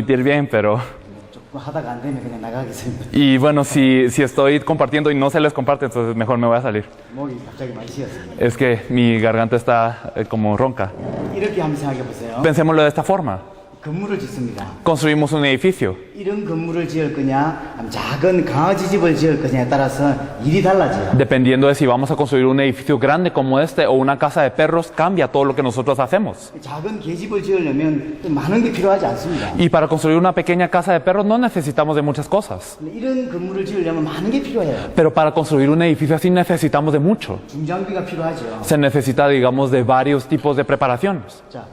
transmitir bien, pero... 조금 하다가 안 되면 그냥 나가겠습니다. Y bueno, si estoy compartiendo y no se les comparte, entonces mejor me voy a salir. 목이 갑자기 많이 쉬었습니다. Es que mi garganta está como ronca. 이렇게 한번 생각해 보세요. Pensémoslo de esta forma. 건물을 짓습니다. Construimos un edificio. 이런 건물을 지을 거냐, 아니면 작은 강아지 집을 지을 거냐에 따라서 일이 달라져요. Dependiendo de si vamos a construir un edificio grande como este o una casa de perros, cambia todo lo que nosotros hacemos. 작은 개집을 지으려면 또 많은 게 필요하지 않습니다. Y para construir una pequeña casa de perros no necesitamos de muchas cosas. 근데 이런 건물을 지으려면 많은 게 필요해요. Pero para construir un edificio así necesitamos de mucho. 중장비가 필요하죠. Se necesita, digamos, de varios tipos de preparaciones. 자,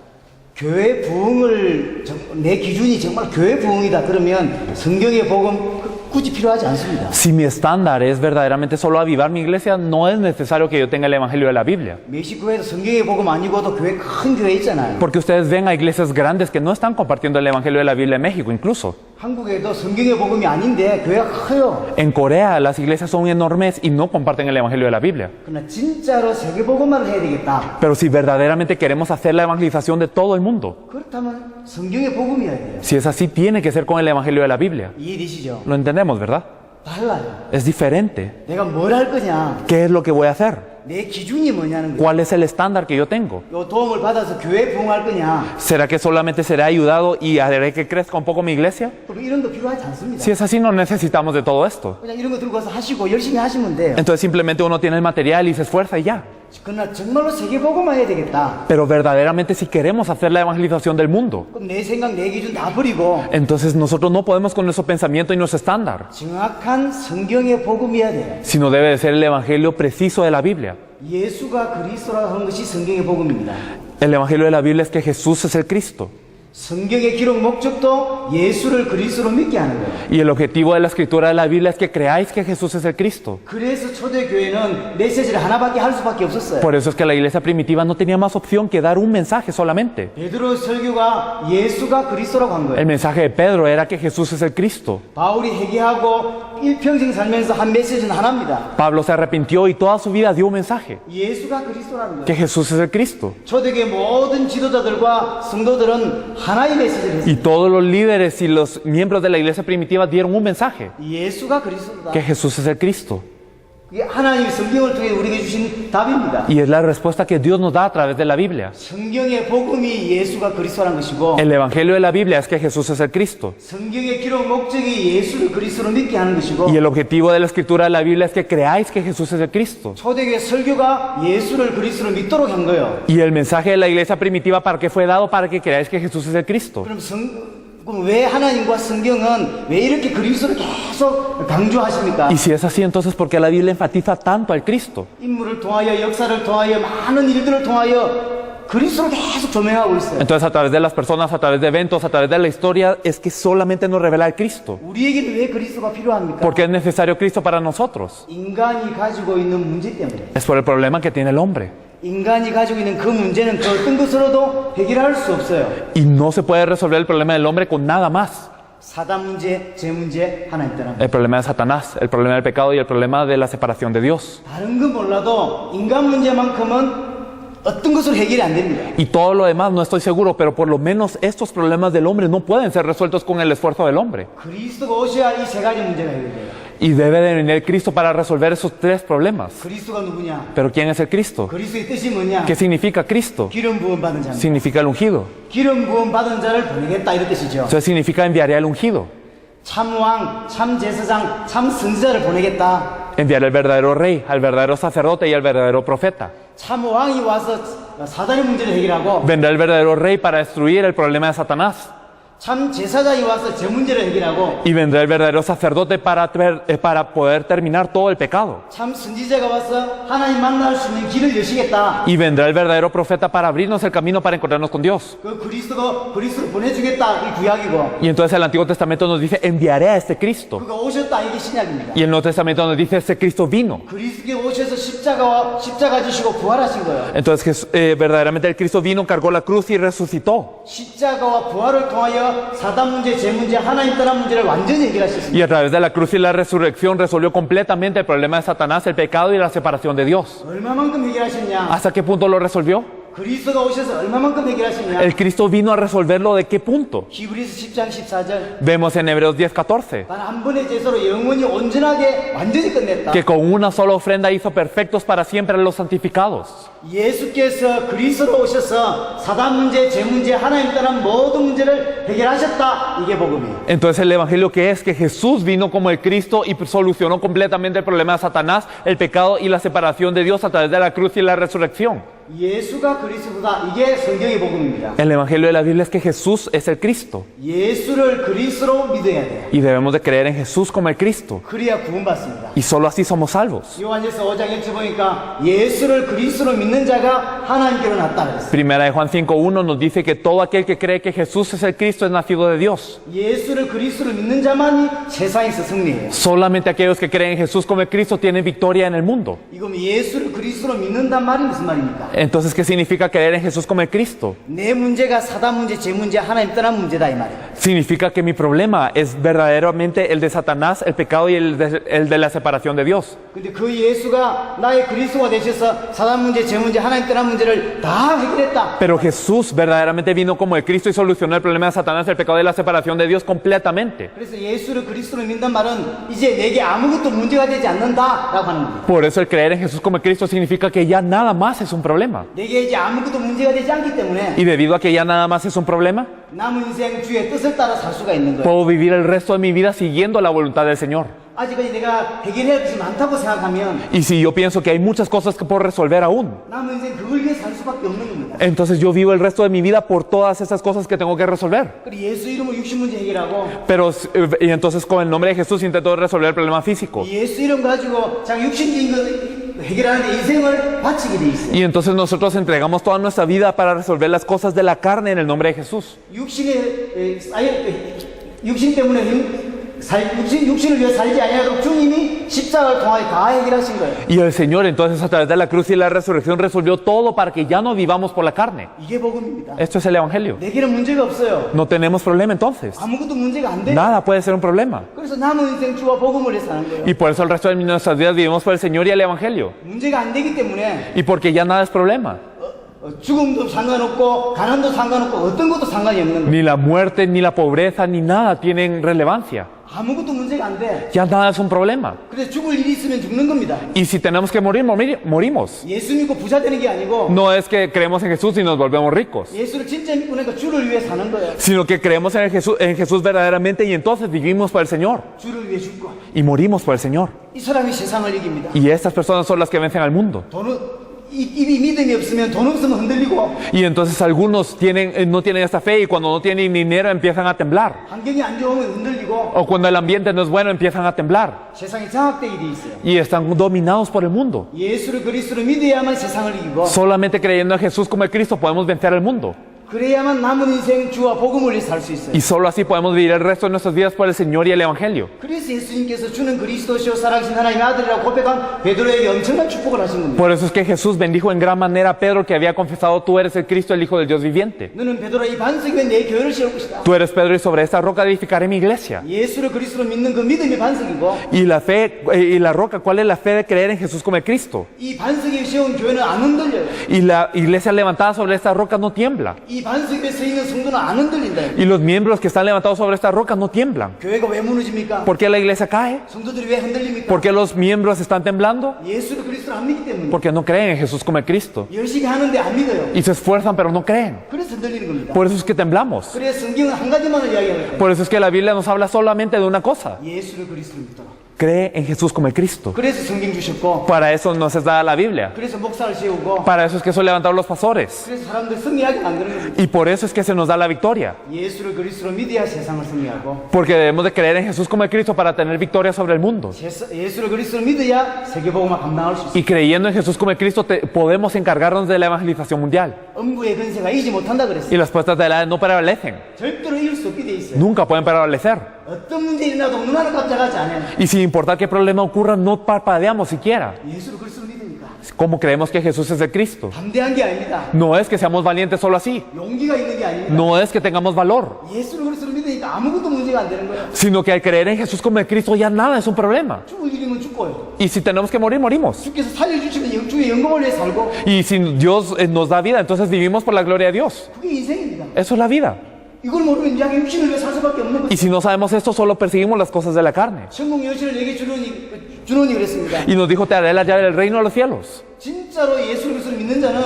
교회 부흥을 내 기준이 정말 교회 부흥이다 그러면 성경의 복음 굳이 필요하지 않습니다. Si mi estándar es verdaderamente solo avivar mi iglesia, no es necesario que yo tenga el evangelio de la Biblia. 멕시코에도 성경의 복음 아니고도 교회 큰 교회 있잖아요. Porque ustedes ven a iglesias grandes que no están compartiendo el evangelio de la Biblia en México, incluso. 한국에도 성경의 복음이 아닌데 교회가 커요. En Corea las iglesias son enormes y no comparten el evangelio de la Biblia. 그러나 진짜로 세계 복음화를 해야 되겠다. Pero si verdaderamente queremos hacer la evangelización de todo el mundo, 그렇다면 성경의 복음이어야 돼요. si es así, tiene que ser con el evangelio de la Biblia. 이해되시죠? Lo entendemos, ¿verdad? 달라요. Es diferente. 내가 뭘 할 거냐, ¿Qué es lo que voy a hacer? 내 기준이 뭐냐는 거예요. ¿Cuál es el estándar que yo tengo? 요 도움을 받아서 교회 부흥할 거냐, ¿Será que solamente seré ayudado y haré que crezca un poco mi iglesia? 그럼 이런 거 필요하지 않습니다. Si es así, no necesitamos de todo esto. 그냥 이런 거 들고 와서 하시고 열심히 하시면 돼요. Entonces simplemente uno tiene el material y se esfuerza y ya. 그러나 정말로 세계 복음화 해야 되겠다. Pero verdaderamente si queremos hacer la evangelización del mundo, 그럼 내 생각, 내 기준 다 버리고 entonces nosotros no podemos con nuestro pensamiento y nuestro estándar, 정확한 성경의 복음이어야 돼요. sino debe de ser el evangelio preciso de la Biblia. 예수가 그리스도라고 하는 것이 성경의 복음입니다. El evangelio de la Biblia es que Jesús es el Cristo. 성경의 기록 목적도 예수를 그리스도로 믿게 하는 거예요. Y el objetivo de la escritura de la Biblia es que creáis que Jesús es el Cristo. 그래서 초대교회는 메시지를 하나밖에 할 수밖에 없었어요. Por eso es que la iglesia primitiva no tenía más opción que dar un mensaje solamente. 베드로 설교가 예수가 그리스도라고 한 거예요. El mensaje de Pedro era que Jesús es el Cristo. 바울이 회개하고 일평생 살면서 한 메시지는 하나입니다. Pablo se arrepintió y toda su vida dio un mensaje, 예수가 그리스도라는 que 거예요. Jesús es el Cristo. 초대교회 모든 지도자들과 성도들은 하나의 메시지를 했어요. Y todos los líderes y los miembros de la iglesia primitiva dieron un mensaje, 예수가 그리스도다. que Jesús es el Cristo. 이게 하나님이 성경을 통해 우리에게 주신 답입니다. Y es la respuesta que Dios nos da a través de la Biblia. 성경의 복음이 예수가 그리스도라는 것이고 El evangelio de la Biblia es que Jesús es el Cristo. 성경의 기록 목적이 예수를 그리스도로 믿게 하는 것이고 Y el objetivo de la escritura de la Biblia es que creáis que Jesús es el Cristo. 초대교회 설교가 예수를 그리스도로 믿도록 한 거예요. Y el mensaje de la iglesia primitiva, ¿para qué fue dado? Para que creáis que Jesús es el Cristo. 그럼 왜 하나님과 성경은 왜 이렇게 그리스도를 계속 강조하십니까? Y si es así, entonces ¿por qué la Biblia enfatiza tanto al Cristo? 인물을 통하여 역사를 통하여 많은 일들을 통하여 그리스도를 계속 조명하고 있어요. Entonces a través de las personas, a través de eventos, a través de la historia, es que solamente nos revela el Cristo. 우리에게는 왜 그리스도가 필요합니까? ¿Por qué es necesario Cristo para nosotros? 인간이 가지고 있는 문제 때문에. Es por el problema que tiene el hombre. 인간이 가지고 있는 그 문제는 그 어떤 것으로도 해결할 수 없어요. Y no se puede resolver el problema del hombre con nada más. 사단 문제, 제 문제, 하나님 떠납니다. El problema de Satanás, el problema del pecado y el problema de la separación de Dios. 다른 건 몰라도 인간 문제만큼은 어떤 것으로 해결이 안 됩니다. Y todo lo demás no estoy seguro, pero por lo menos estos problemas del hombre no pueden ser resueltos con el esfuerzo del hombre. 그리스도가 오셔야 이 세 가지 문제가 해결돼요. Y debe de venir Cristo para resolver esos tres problemas. 그리스도가 누구냐? Pero ¿quién es el Cristo? 그리스도의 뜻이 뭐냐? ¿Qué significa Cristo? 기름 부음 받은 자입니다. Significa el ungido. 기름 부음 받은 자를 보내겠다 이런 뜻이죠. Eso significa enviaré al ungido. 참 왕, 참 제사장, 참 선지자를 보내겠다. Enviaré al verdadero rey, al verdadero sacerdote y al verdadero profeta. 참 왕이 와서 사단의 문제를 해결하고 Vendrá el verdadero rey para destruir el problema de Satanás. 참 제사장이 와서 제 문제를 해결하고 Y vendrá el verdadero sacerdote para poder terminar todo el pecado. 참 선지자가 와서 하나님 만날 수 있는 길을 여시겠다. Y vendrá el verdadero profeta para abrirnos el camino para encontrarnos con Dios. 그 그리스도를 보내주겠다 이 구약이고 Y entonces el Antiguo Testamento nos dice, enviaré a este Cristo. 그가 오셨다 이게 신약입니다. Y el Nuevo Testamento nos dice, este Cristo vino. 그리스도께 오셔서 십자가 지시고 부활하신 거예요. Entonces verdaderamente el Cristo vino, cargó la cruz y resucitó. 십자가와 부활을 통하여 사단 문제, 제 문제, 하나님 떠난 문제를 완전히 해결하셨습니다. Y a través de la cruz y la resurrección resolvió completamente el problema de Satanás, el pecado y la separación de Dios. 얼마만큼 해결하셨냐? ¿Hasta qué punto lo resolvió? 그리스도가 오셔서 얼마만큼 해결하시냐? El Cristo vino a resolverlo de qué punto. 히브리서 10장 14절. Vemos en Hebreos 10:14 단 한 번의 제사로 영원히 온전하게 완전히 끝냈다. que con una sola ofrenda hizo perfectos para siempre a los santificados. 예수께서 그리스도로 오셔서 사단 문제, 죄 문제, 하나님 떠난 모든 문제를 해결하셨다. 이게 복음이에요. Entonces el evangelio que es que Jesús vino como el Cristo y solucionó completamente el problema de Satanás, el pecado y la separación de Dios a través de la cruz y la resurrección. 예수가 그리스도다. 이게 성경의 복음입니다. El evangelio de la Biblia es que Jesús es el Cristo 예수를 그리스도로 믿어야 돼요. y debemos de creer en Jesús como el Cristo 그래야 구원받습니다. y solo así somos salvos. 요한일서 5장 1절 보니까 예수를 그리스도로 믿는 자가 하나님께로 났다 그랬어요. Primera de Juan 5:1 nos dice que todo aquel que cree que Jesús es el Cristo es nacido de Dios. 예수를 그리스도로 믿는 자만이 세상에서 승리해요. Solamente aquellos que creen en Jesús como el Cristo tienen victoria en el mundo. 이건 예수를 그리스도로 믿는단 말이 무슨 말입니까? Entonces, ¿qué significa creer en Jesús como el Cristo? 내 문제가 사단 문제, 죄 문제, 하나님 떠난 문제다 이 말이에요. Significa que mi problema es verdaderamente el de Satanás, el pecado y el de la separación de Dios. 근데 그 예수가 나의 그리스도가 되셔서 사단 문제, 죄 문제, 하나님 떠난 문제를 다 해결했다. Pero Jesús verdaderamente vino como el Cristo y solucionó el problema de Satanás, el pecado y la separación de Dios completamente. 그래서 예수를 그리스도로 믿는 말은 이제 내게 아무것도 문제가 되지 않는다라고 하는 겁니다. Por eso el creer en Jesús como el Cristo significa que ya nada más es un problema. 내게 이제 아무것도 문제가 되지 않기 때문에 Y debido a que ya nada más es un problema, 남은 인생 주의 뜻을 따라 살 수가 있는 거예요. puedo vivir el resto de mi vida siguiendo la voluntad del Señor. 아직까지 내가 해결해야 할 것이 많다고 생각하면 Y si yo pienso que hay muchas cosas que puedo resolver aún, 남은 인생 그걸 위해 살 수밖에 없는 겁니다. entonces yo vivo el resto de mi vida por todas esas cosas que tengo que resolver. 그리고 예수 이름으로 육신 문제 해결하고 Pero, y entonces con el nombre de Jesús intento resolver el problema físico. 예수 이름 가지고 자기 육신적인 거 해결하는데 인생을 바치게 돼 있어요. Y entonces nosotros entregamos toda nuestra vida para resolver las cosas de la carne en el nombre de Jesús. 육신 때문에 육신을 위해 살지 아니하도록 주님이 십자가를 통하여 다 해결하신 거예요. Y el Señor entonces a través de la cruz y la resurrección resolvió todo para que ya no vivamos por la carne. 이게 복음입니다. Esto es el Evangelio. 내게는 문제가 없어요. No tenemos problema entonces. 아무것도 문제가 안 돼. Nada puede ser un problema. 그래서 남은 인생 주와 복음을 위해 사는 거예요. Y por eso el resto de nuestras vidas vivimos por el Señor y el Evangelio. 문제가 안 되기 때문에 Y porque ya nada es problema. 죽음도 상관없고 가난도 상관없고 어떤 것도 상관이 없는 거예요. Ni la muerte, ni la pobreza, ni nada tienen relevancia. 아무것도 문제가 안 돼. Ya nada es un problema. 그래서 죽을 일이 있으면 죽는 겁니다. Y si tenemos que morir, morimos. 예수 믿고 부자 되는 게 아니고 No es que creemos en Jesús y nos volvemos ricos, 예수를 진짜 믿고 나니까 주를 위해 사는 거예요. sino que creemos en Jesús verdaderamente y entonces vivimos por el Señor 주를 위해 죽고 y morimos por el Señor. 이 사람이 세상을 이깁니다. Y estas personas son las que vencen al mundo. 입이 믿음이 없으면 돈 없으면 흔들리고 Y entonces algunos no tienen esta fe y cuando no tienen dinero empiezan a temblar. 환경이 안 좋으면 흔들리고 O cuando el ambiente no es bueno empiezan a temblar. 세상이 장악되게 돼 있어요. Y están dominados por el mundo. 예수를 그리스도로 믿어야만 세상을 이기고 Solamente creyendo en Jesús como el Cristo podemos vencer el mundo. 그래야만 남은 인생 주와 복음을 위해 살 수 있어요. Y solo así podemos vivir el resto de nuestras vidas por el Señor y el Evangelio. 그래서 예수님께서 주는 그리스도시요 살아계신 하나님의 아들이라고 고백한 베드로에게 엄청난 축복을 하신 겁니다. Por eso es que Jesús bendijo en gran manera a Pedro que había confesado: tú eres el Cristo, el Hijo del Dios viviente. 너는 베드로야 이 반석 위에 내 교회를 세울 것이다. Tú eres Pedro y sobre esta roca edificaré mi iglesia. 예수를 그리스도로 믿는 그 믿음이 반석이고 Y la fe y la roca, ¿cuál es la fe de creer en Jesús como el Cristo? 이 반석 위에 세운 교회는 안 흔들려요. Y la iglesia levantada sobre esta roca no tiembla. 이 반석 위에 서 있는 성도는 안 흔들린다. Y los miembros que están levantados sobre esta roca no tiemblan. 교회가 왜 무너집니까? ¿Por qué la iglesia cae? 성도들이 왜 흔들립니까? ¿Por qué los miembros están temblando? 예수를 그리스도로 안 믿기 때문에. Porque no creen en Jesús como el Cristo. 열심히 하는데 안 믿어요. Y se esfuerzan pero no creen. 그래서 흔들리는 겁니다. Por eso es que temblamos. 그래서 성경은 한 가지만을 이야기하는 거예요. Por eso es que la Biblia nos habla solamente de una cosa: 예수를 그리스도로 믿더라. cree en Jesús como el Cristo. 그래서 성경 주셨고, Para eso nos es dada la Biblia. 그래서 목사를 세우고, Para eso es que son levantados los pastores. 그래서 사람들 승리하게 만드는 겁니다. Y por eso es que se nos da la victoria. 예수를 그리스도로 믿어야 세상을 승리하고, Porque debemos de creer en Jesús como el Cristo para tener victoria sobre el mundo. 예수를 그리스도로 믿어야 세계복음을 감당할 수 있어요. Y creyendo en Jesús como el Cristo podemos encargarnos de la evangelización mundial. 음부의 근세가 이기지 못한다 그랬어요. Y las puertas de la no prevalecen. 절대로 이길 수 없게 돼 있어요. Nunca pueden prevalecer. 어떤 문제 일어나도 눈하늘 깜짝하지 않아요. Y sin importar qué problema ocurra, no parpadeamos siquiera. 예수를 그리스도로 믿으니까. ¿Cómo creemos que Jesús es el Cristo? 담대한 게 아닙니다. No es que seamos valientes solo así. 용기가 있는 게 아닙니다. No es que tengamos valor. 예수를 그리스도로 믿으니까 아무것도 문제가 안 되는 거예요. Sino que al creer en Jesús como el Cristo ya nada es un problema. 죽을 일이면 죽고요. Y si tenemos que morir, morimos. 주께서 살려주시면 주의 영광을 위해 살고 Y si Dios nos da vida, entonces vivimos por la gloria de Dios. 그게 인생입니다. Eso es la vida. 이걸 모르면 이제 육신을 위해 살 수밖에 없는 거죠. Y si no sabemos esto, solo perseguimos las cosas de la carne. 천국 여신을 내게 주노니 그랬습니다. Y nos dijo, te haré la llave del reino de los cielos. 진짜로 예수 그리스도를 믿는 자는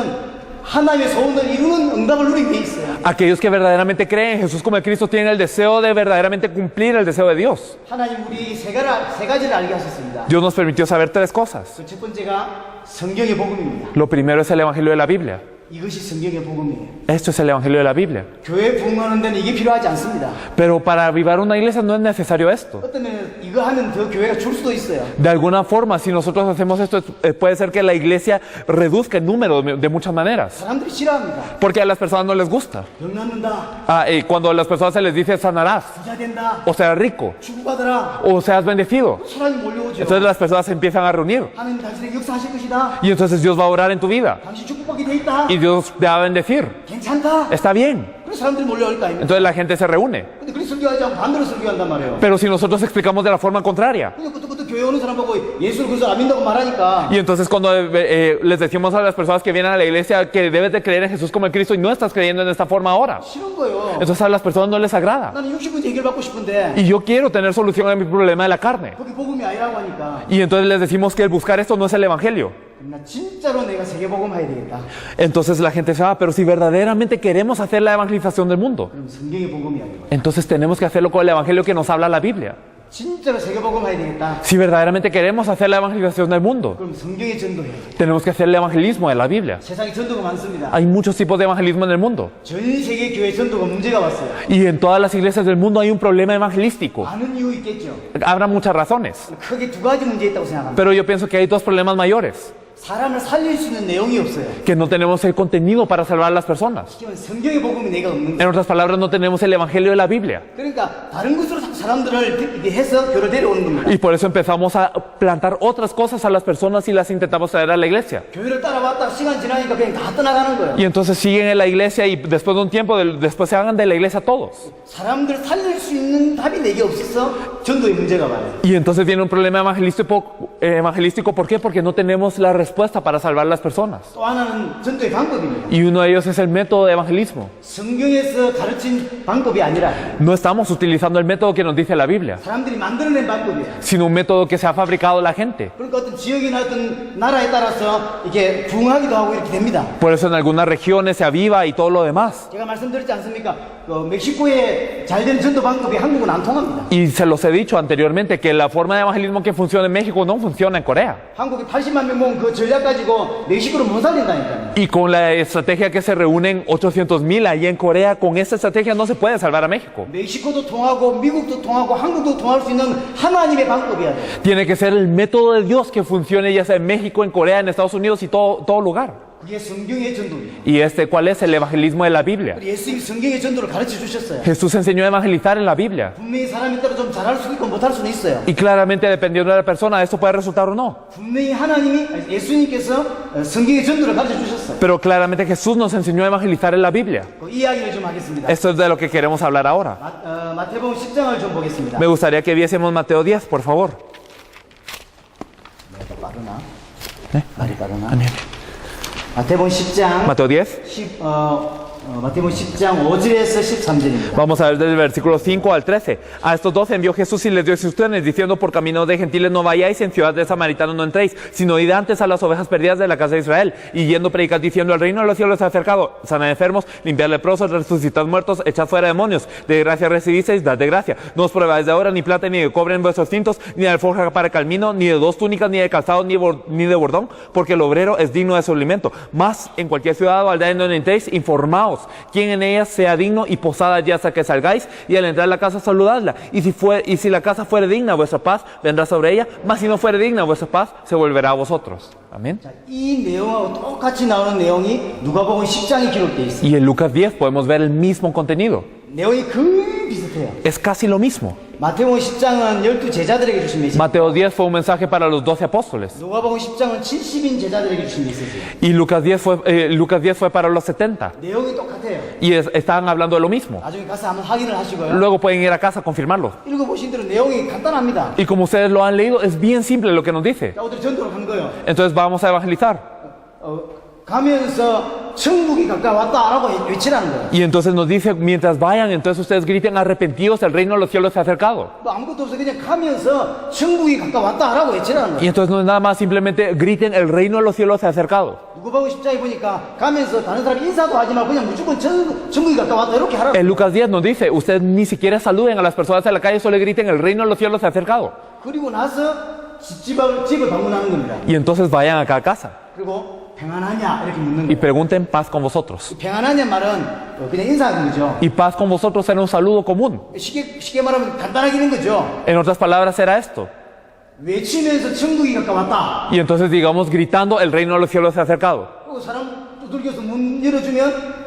하나님의 소원을 이루는 응답을 누리게 돼 있어요. Aquellos que verdaderamente creen en Jesús como el Cristo tienen el deseo de verdaderamente cumplir el deseo de Dios. 하나님 우리 세 가지를 알게 하셨습니다. Dios nos permitió saber tres cosas. 그 첫 번째가 성경의 복음입니다. Lo primero es el Evangelio de la Biblia. 이것이 성경의 복음이에요. Esto es el Evangelio de la Biblia. 교회 부흥하는 데는 이게 필요하지 않습니다. Pero para avivar una iglesia no es necesario esto. 어떤 면은 이거 하면 더 교회가 줄 수도 있어요. De alguna forma, si nosotros hacemos esto, puede ser que la iglesia reduzca el número de muchas maneras. 사람들이 싫어합니다. Porque a las personas no les gusta. 병 낫는다. Y cuando a las personas se les dice sanarás, 부자 된다. o seas rico, 축복받으라. o seas bendecido, 사람이 몰려오죠. entonces las personas se empiezan a reunir. 하나님 당신에게 역사하실 것이다. Y entonces Dios va a orar en tu vida. 당신 축복받게 돼 있다. Y Dios te va a bendecir. 괜찮다. Está bien. 그래서 사람들이 몰려올 거 아닙니까? Entonces la gente se reúne. 근데 그렇게 설교하지 않고 반대로 설교한단 말이에요. Pero si nosotros explicamos de la forma contraria, 근데 그것도 교회 오는 사람 보고 예수를 그래서 안 믿는다고 말하니까 y entonces cuando les decimos a las personas que vienen a la iglesia que debes de creer en Jesús como el Cristo y no estás creyendo en esta forma ahora, 싫은 거예요. entonces a las personas no les agrada. 나는 60분째 해결받고 싶은데 Y yo quiero tener solución a mi problema de la carne. 그게 복음이 아니라고 하니까 Y entonces les decimos que el buscar esto no es el Evangelio. 나 진짜로 내가 세계복음 해야 되겠다. Entonces la gente dice, pero si verdaderamente queremos hacer la evangelización del mundo, 그럼 성경의 복음이 아니고 entonces tenemos que hacerlo con el Evangelio que nos habla la Biblia. 진짜로 세계복음 해야 되겠다. Si verdaderamente queremos hacer la evangelización del mundo, 그럼 성경의 전도해야 돼. tenemos que hacer el evangelismo de la Biblia. 세상에 전도가 많습니다. Hay muchos tipos de evangelismo en el mundo. 전 세계 교회 전도가 문제가 왔어요. Y en todas las iglesias del mundo hay un problema evangelístico. 많은 이유 있겠죠. Habrá muchas razones. 크게 두 가지 문제 있다고 생각합니다. Pero yo pienso que hay dos problemas mayores. 사람을 살릴 수 있는 내용이 없어요. Que no tenemos el contenido para salvar a las personas. 그러면 성경의 복음이 내가 없는 거예요. En otras palabras, no tenemos el evangelio de la Biblia. 그러니까 다른 것으로 자꾸 사람들을 이렇게 해서 교회로 데려오는 겁니다. Y por eso empezamos a plantar otras cosas a las personas y las intentamos traer a la iglesia. 교회를 따라왔다가 시간 지나니까 그냥 다 떠나가는 거예요. Y entonces siguen en la iglesia y después de un tiempo, después se hagan de la iglesia todos. 사람들 살릴 수 있는 답이 내게 없어서 전도의 문제가 많아요. Y entonces viene un problema evangelístico. ¿Por qué? Porque no tenemos la respuesta para salvar a las personas. 또 하나는 전도의 방법입니다. Y uno de ellos es el método de evangelismo. 성경에서 가르친 방법이 아니라 No estamos utilizando el método que nos dice la Biblia, 사람들이 만들어낸 방법이에요. sino un método que se ha fabricado la gente. 그러니까 어떤 지역이나 어떤 나라에 따라서 이게 부흥하기도 하고 이렇게 됩니다. Por eso en algunas regiones se aviva y todo lo demás. 제가 말씀드렸지 않습니까? 멕시코의 잘된 전도 방법이 한국은 안 통합니다. Y se los he dicho anteriormente que la forma de evangelismo que funciona en México no funciona en Corea. 한국이 80만 명 모은 그 전략 가지고 멕시코를 못 살린다니까요. Y con la estrategia que se reúnen 800,000 ahí en Corea, con esta estrategia no se puede salvar a México. 멕시코도 통하고 미국도 통하고 한국도 통할 수 있는 하나님의 방법이야 돼. Tiene que ser el método de Dios que funcione ya sea en México, en Corea, en Estados Unidos y todo lugar. 그게 성경의 전도예요. ¿Y cuál es el evangelismo de la Biblia? 예수님이 성경의 전도를 가르쳐 주셨어요. Jesús enseñó a evangelizar en la Biblia. 분명히 사람에 따라 좀 잘할 수도 있고 못할 수도 있어요. Y claramente dependiendo de la persona, esto puede resultar o no. 분명히 예수님께서 성경의 전도를 가르쳐 주셨어요. Pero claramente Jesús nos enseñó a evangelizar en la Biblia. 그 이야기를 좀 하겠습니다. Esto es de lo que queremos hablar ahora. 마태복음 10장을 좀 보겠습니다. Me gustaría que viésemos Mateo 10, por favor. 빠르나? 네? 말이 빠르나? 아니요. 마태복음 10장 Mateo 10. 마태복음 10장 5절에서 13절입니다. Vamos a ver del versículo 5 al 13. A estos 12 envió Jesús y les dio instrucciones, diciendo: por camino de gentiles no vayáis, en ciudad de samaritanos no entréis, sino id antes a las ovejas perdidas de la casa de Israel. Y yendo predicad diciendo: el reino de los cielos se ha acercado, sanad enfermos, limpiad leprosos, resucitad muertos, echad fuera demonios. De gracia recibisteis, dad de gracia. No os probáis de oro, ni plata, ni de cobre en vuestros cintos, ni de alforja para calmino, ni de dos túnicas, ni de calzado, ni de bordón, porque el obrero es digno de su alimento. Mas en cualquier ciudad o aldea en donde entréis, informaos quién en ella sea digno y posada allí hasta que salgáis, y al entrar a la casa saludadla. Y si la casa fuere digna, vuestra paz vendrá sobre ella, mas si no fuere digna, vuestra paz se volverá a vosotros. Amén. 자, 이 내용하고 똑같이 나오는 내용이 누가복음 10장에 기록되어 있습니다. Y en Lucas 10 podemos ver el mismo contenido. 내용이 거의 비슷해요. 비슷해요. Es casi lo mismo. 마태복음 10장은 12 제자들에게 주신 메시지. Mateo 10 fue un mensaje para los 12 apóstoles. 누가복음 10장은 70인 제자들에게 주신 메시지예요. Y Lucas 10 fue para los 70. 내용이 똑같아요. Y estaban hablando de lo mismo. 나중에 가서 한번 확인을 하시고요. Luego pueden ir a casa a confirmarlo. 읽어보신 대로 내용이 간단합니다. Y como ustedes lo han leído, es bien simple lo que nos dice. 자, 어디 전도로 간 거예요. Entonces vamos a evangelizar. 가면서 천국이 가까웠다라고 외치라는 거예요. Y entonces nos dice, mientras vayan, entonces ustedes griten arrepentidos, el reino de los cielos se ha acercado. 뭐 아무것도 없어 그냥 가면서 천국이 가까웠다라고 외치라는 Y 거예요. entonces no es nada más, simplemente griten, el reino de los cielos se ha acercado. 누가복음 10장에 보니까 가면서 다른 사람 인사도 하지 말고 그냥 무조건 천국이 가까웠다 이렇게 하라고. En Lucas 10 nos dice, ustedes ni siquiera saluden a las personas en la calle, solo griten, el reino de los cielos se ha acercado. 그리고 나서 집을 방문하는 겁니다. Y entonces vayan acá a casa 그리고 평안하냐 이렇게 묻는 y 거예요. pregunten paz con vosotros. 평안하냐 말은 그냥 인사하는 거죠. Y paz con vosotros era un saludo común. 쉽게 말하면 간단하게 있는 거죠. En otras palabras era esto. 외치면서 천국이 가까웠다. Y entonces digamos gritando, el reino de los cielos se ha acercado. 그리고 사람 두들겨서 문 열어주면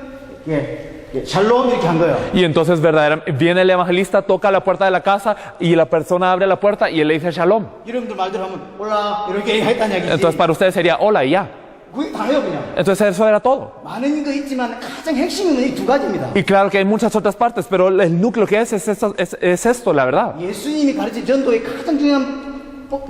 샬롬 이렇게 한 거예요. Y entonces verdaderamente viene el evangelista, toca la puerta de la casa y la persona abre la puerta y él le dice shalom. 여러분들 말대로 하면 올라 이렇게 했다는 얘기지. Entonces para ustedes sería hola y ya. 그게 다예요 그냥. Entonces eso era todo. 많은 거 있지만 가장 핵심은 이 두 가지입니다. Y claro que hay muchas otras partes, pero el núcleo que es esto, la verdad. 예수님이 가르친 전도의 가장 중요한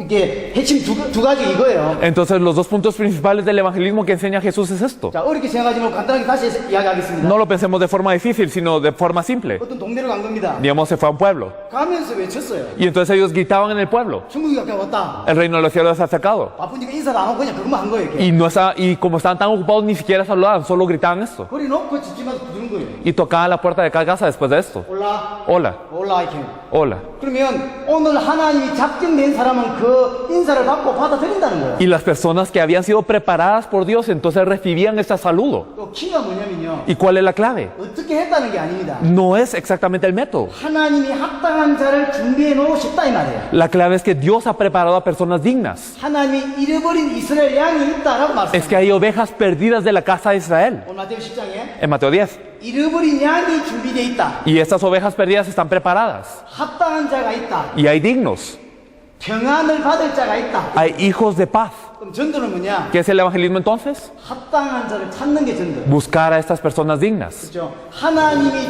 이게 핵심 두 가지 이거예요. Entonces los dos puntos principales del evangelismo que enseña Jesús es esto. 자, 어렵게 생각하지 말고 간단하게 다시 이야기하겠습니다. No lo pensemos de forma difícil, sino de forma simple. 어떤 동네로 간 겁니다. Digamos, se fue a un pueblo. 가면서 외쳤어요. Y entonces ellos gritaban en el pueblo, 천국이 가까웠다. el reino de los cielos se ha acercado. 바쁘니까 인사도 안 하고 그냥 그것만 한 거예요. 이렇게. Y como estaban tan ocupados, ni siquiera saludaban, solo gritaban esto. 거리 놓고 집집마다 부르는 거예요. Y tocaban la puerta de cada casa después de esto. 올라 Hola, 올라 이렇게. hola. 그러면 오늘 하나님이 작정낸 사람은 그 인사를 받고 받아들인다는 거예요. Y las personas que habían sido preparadas por Dios, entonces recibían este saludo. 또 키가 뭐냐면요. ¿Y cuál es la clave? 어떻게 했다는 게 아닙니다. No es exactamente el método. 하나님이 합당한 자를 준비해 놓으셨다 이 말이에요. La clave es que Dios ha preparado a personas dignas. 하나님이 잃어버린 이스라엘 양이 있다라고 Es 말씀합니다. que hay ovejas perdidas de la casa de Israel. 오늘 마태복음 10장에 En Mateo 10. 잃어버린 양이 준비되어 있다. Y estas ovejas perdidas están preparadas. 합당한 자가 있다. Y hay dignos. 평안을 받을 자가 있다. Hay hijos de paz. 그럼 전도는 뭐냐? ¿Qué es el evangelismo entonces? 합당한 자를 찾는 게 전도. Buscar a estas personas dignas. 그렇죠? 하나님이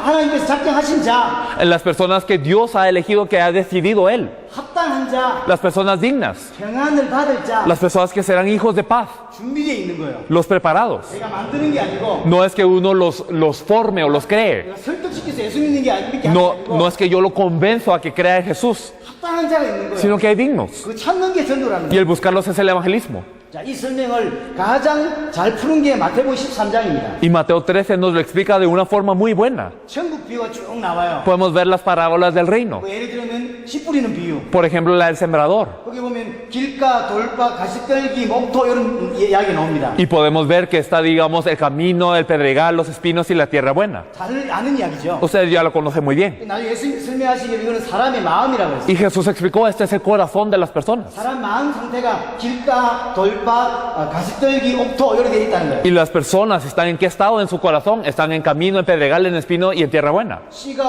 하나님께서 작정하신 자, Las personas que Dios ha elegido, que ha decidido Él. 합당한 자, Las personas dignas. 평안을 받을 자, Las personas que serán hijos de paz. 준비되어 있는 거예요. Los preparados. 내가 만드는 게 아니고, No es que uno los forme o los cree. 내가 설득시켜서 예수 믿는 게 아니고, No es que yo lo convenzo a que crea en Jesús, 합당한 자가 있는 거예요. sino que hay dignos. 그 찾는 게 전도라는 Y 거예요. el buscarlos es el evangelismo. 자, 이 설명을 가장 잘 푸는 게 마태복음 13장입니다. Y Mateo 13 nos lo explica de una forma muy buena. 천국 비유가 쭉 나와요. Podemos ver las parábolas del reino. 뭐 예를 들면 씨 뿌리는 비유. Por ejemplo, la del sembrador. 거기 보면 길가, 돌바, 가시떨기, 목토 이런 이야기 나옵니다. Y podemos ver que está, digamos, el camino, el pedregal, los espinos y la tierra buena. 잘 아는 이야기죠. Ustedes ya lo conocen muy bien. 나중에 예수님 설명하시기에 이거는 사람의 마음이라고 했어요. Y Jesús explicó, este es el corazón de las personas. 사람 마음 상태가 길가, 돌바, 가시떨기, 옥토 이렇게 되어 있다는 거예요. Y las personas están en qué estado en su corazón. Están en camino, en pedregal, en espino y en tierra buena. 씨가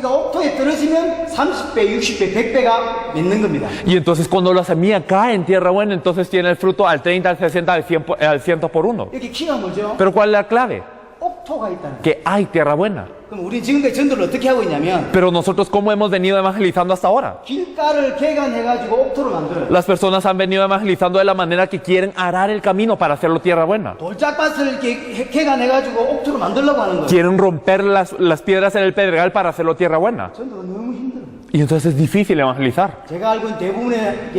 옥토에 떨어지면 30배, 60배, 100배가 맺는 겁니다. Y entonces cuando la semilla cae en tierra buena, entonces tiene el fruto al 30, al 60, al 100 por uno. 이렇게 키가 뭐죠? Pero ¿cuál es la clave? 옥토가 있다는 거예요. Que hay tierra buena. 그럼 우리 지금까지 전도를 어떻게 하고 있냐면 Pero nosotros, ¿cómo hemos venido evangelizando hasta ahora? 길가를 개간해가지고 옥토로 만들어요. Las personas han venido evangelizando de la manera que quieren arar el camino para hacerlo tierra buena. 돌짝밭을 개간해가지고 옥토로 만들려고 하는 거예요. Quieren romper las piedras en el pedregal para hacerlo tierra buena. 전도가 너무 힘들어요. Y entonces es difícil evangelizar. 제가 알고 있는 대부분의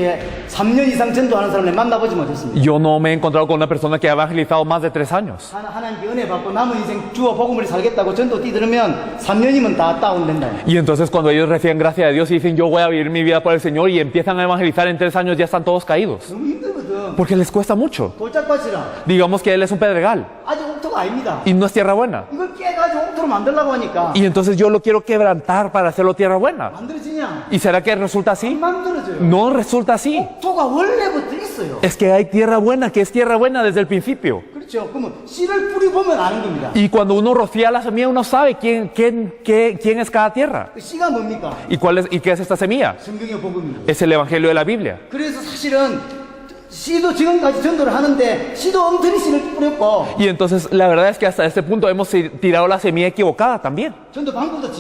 3년 이상 전도하는 사람을 만나보지 못했습니다. Yo no me he encontrado con una persona que ha evangelizado más de 3 años. 하나님께 은혜 받고 남은 인생 주어 복음을 살겠다고 전도 뛰들으면 3년이면 다 다운된다. Y entonces cuando ellos reciben gracia de Dios y dicen yo voy a vivir mi vida por el Señor y empiezan a evangelizar en 3 años, ya están todos caídos. 너무 힘들거든. Porque les cuesta mucho. 돌짝밭이라 Digamos que él es un pedregal 아직 옥토가 아닙니다. y no es tierra buena. 이걸 깨가지고 옥토로 만들려고 하니까 Y entonces yo lo quiero quebrantar para hacerlo tierra buena. 만들어지냐? ¿Y será que resulta 안 así? 만들어져요. No resulta así. 옥토가 원래부터 있어요. Es que hay tierra buena, que es tierra buena desde el principio. 그렇죠? 그렇죠. 그러면 씨를 뿌려보면 아는 겁니다. Y cuando uno rocía la semilla, uno sabe quién es cada tierra. 그 씨가 뭡니까? ¿Y qué es esta semilla? 성경의 복음입니다. Es el Evangelio de la Biblia. 그래서 사실은 씨도 지금까지 전도를 하는데 씨도 엉터리 씨를 뿌렸고 Y entonces la verdad es que hasta este punto hemos tirado la semilla equivocada también. 전도 방법도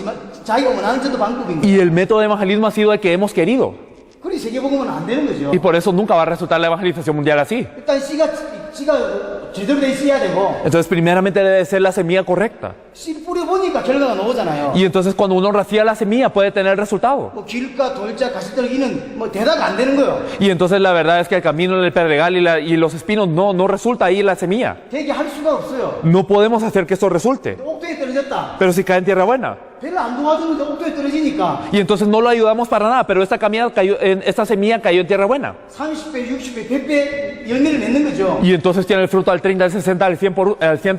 자기가 원하는 전도 방법인 거예요. Y el método de evangelismo ha sido el que hemos querido. 그리 세계복음은 안 되는 거죠. Y por eso nunca va a resultar la evangelización mundial así. 일단 씨가 제대로 돼 있어야 되고 Entonces primeramente debe ser la semilla correcta. 씨 뿌려보니까 결과가 나오잖아요. Y entonces cuando uno rocía la semilla puede tener el resultado. 뭐 길가 돌자 가시떨기는 뭐 대답 안 되는 거예요. Y entonces la verdad es que el camino del pedregal y los espinos no resulta ahí la semilla. 되게 할 수가 없어요. No podemos hacer que esto resulte. 옥토에 떨어졌다. Pero si cae en tierra buena. 별로 안 도와주는데 옥토에 떨어지니까 Y entonces no lo ayudamos para nada, pero esta semilla cayó en tierra buena. 30배, 60배, 100배 열매를 맺는 거죠. Y entonces tiene el fruto al 30, al 60, al 100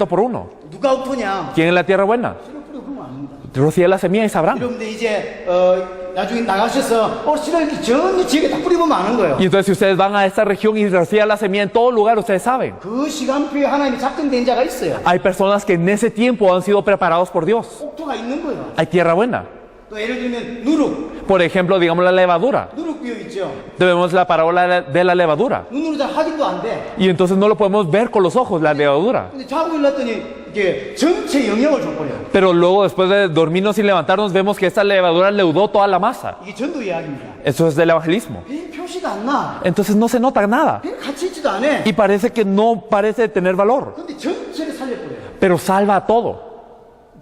por uno. 누가 옥토냐? ¿Quién es la tierra buena? 씨를 뿌려보면 압니다. Rocía la semilla y sabrán. 여러분들 이제 나중에 나가셔서 씨를 이렇게 전 지역에 다 뿌려보면 아는 거예요. Y entonces si ustedes van a esta región y rocían la semilla en todo lugar, ustedes saben. 그 시간표에 하나님이 작정된 자가 있어요. Hay personas que en ese tiempo han sido preparados por Dios. 옥토가 있는 거예요. Hay tierra buena. 또 예를 들면 누룩 Por ejemplo, digamos la levadura. 비유 있죠. Debemos la parábola de la levadura. 눈으로 잘 확인도 안 돼. Y entonces no lo podemos ver con los ojos, la levadura. 근데 자고 일어났더니 이게 전체 영역을 줘버려요. Pero luego, después de dormirnos y levantarnos, vemos que esta levadura leudó toda la masa. 이게 전도 이야기입니다. Eso es del evangelismo. 별 표시가 안 나. Entonces no se nota nada. 별 가치 있지도 않아. Y parece que no parece tener valor. 근데 전체를 살려버려요. Pero salva a todo.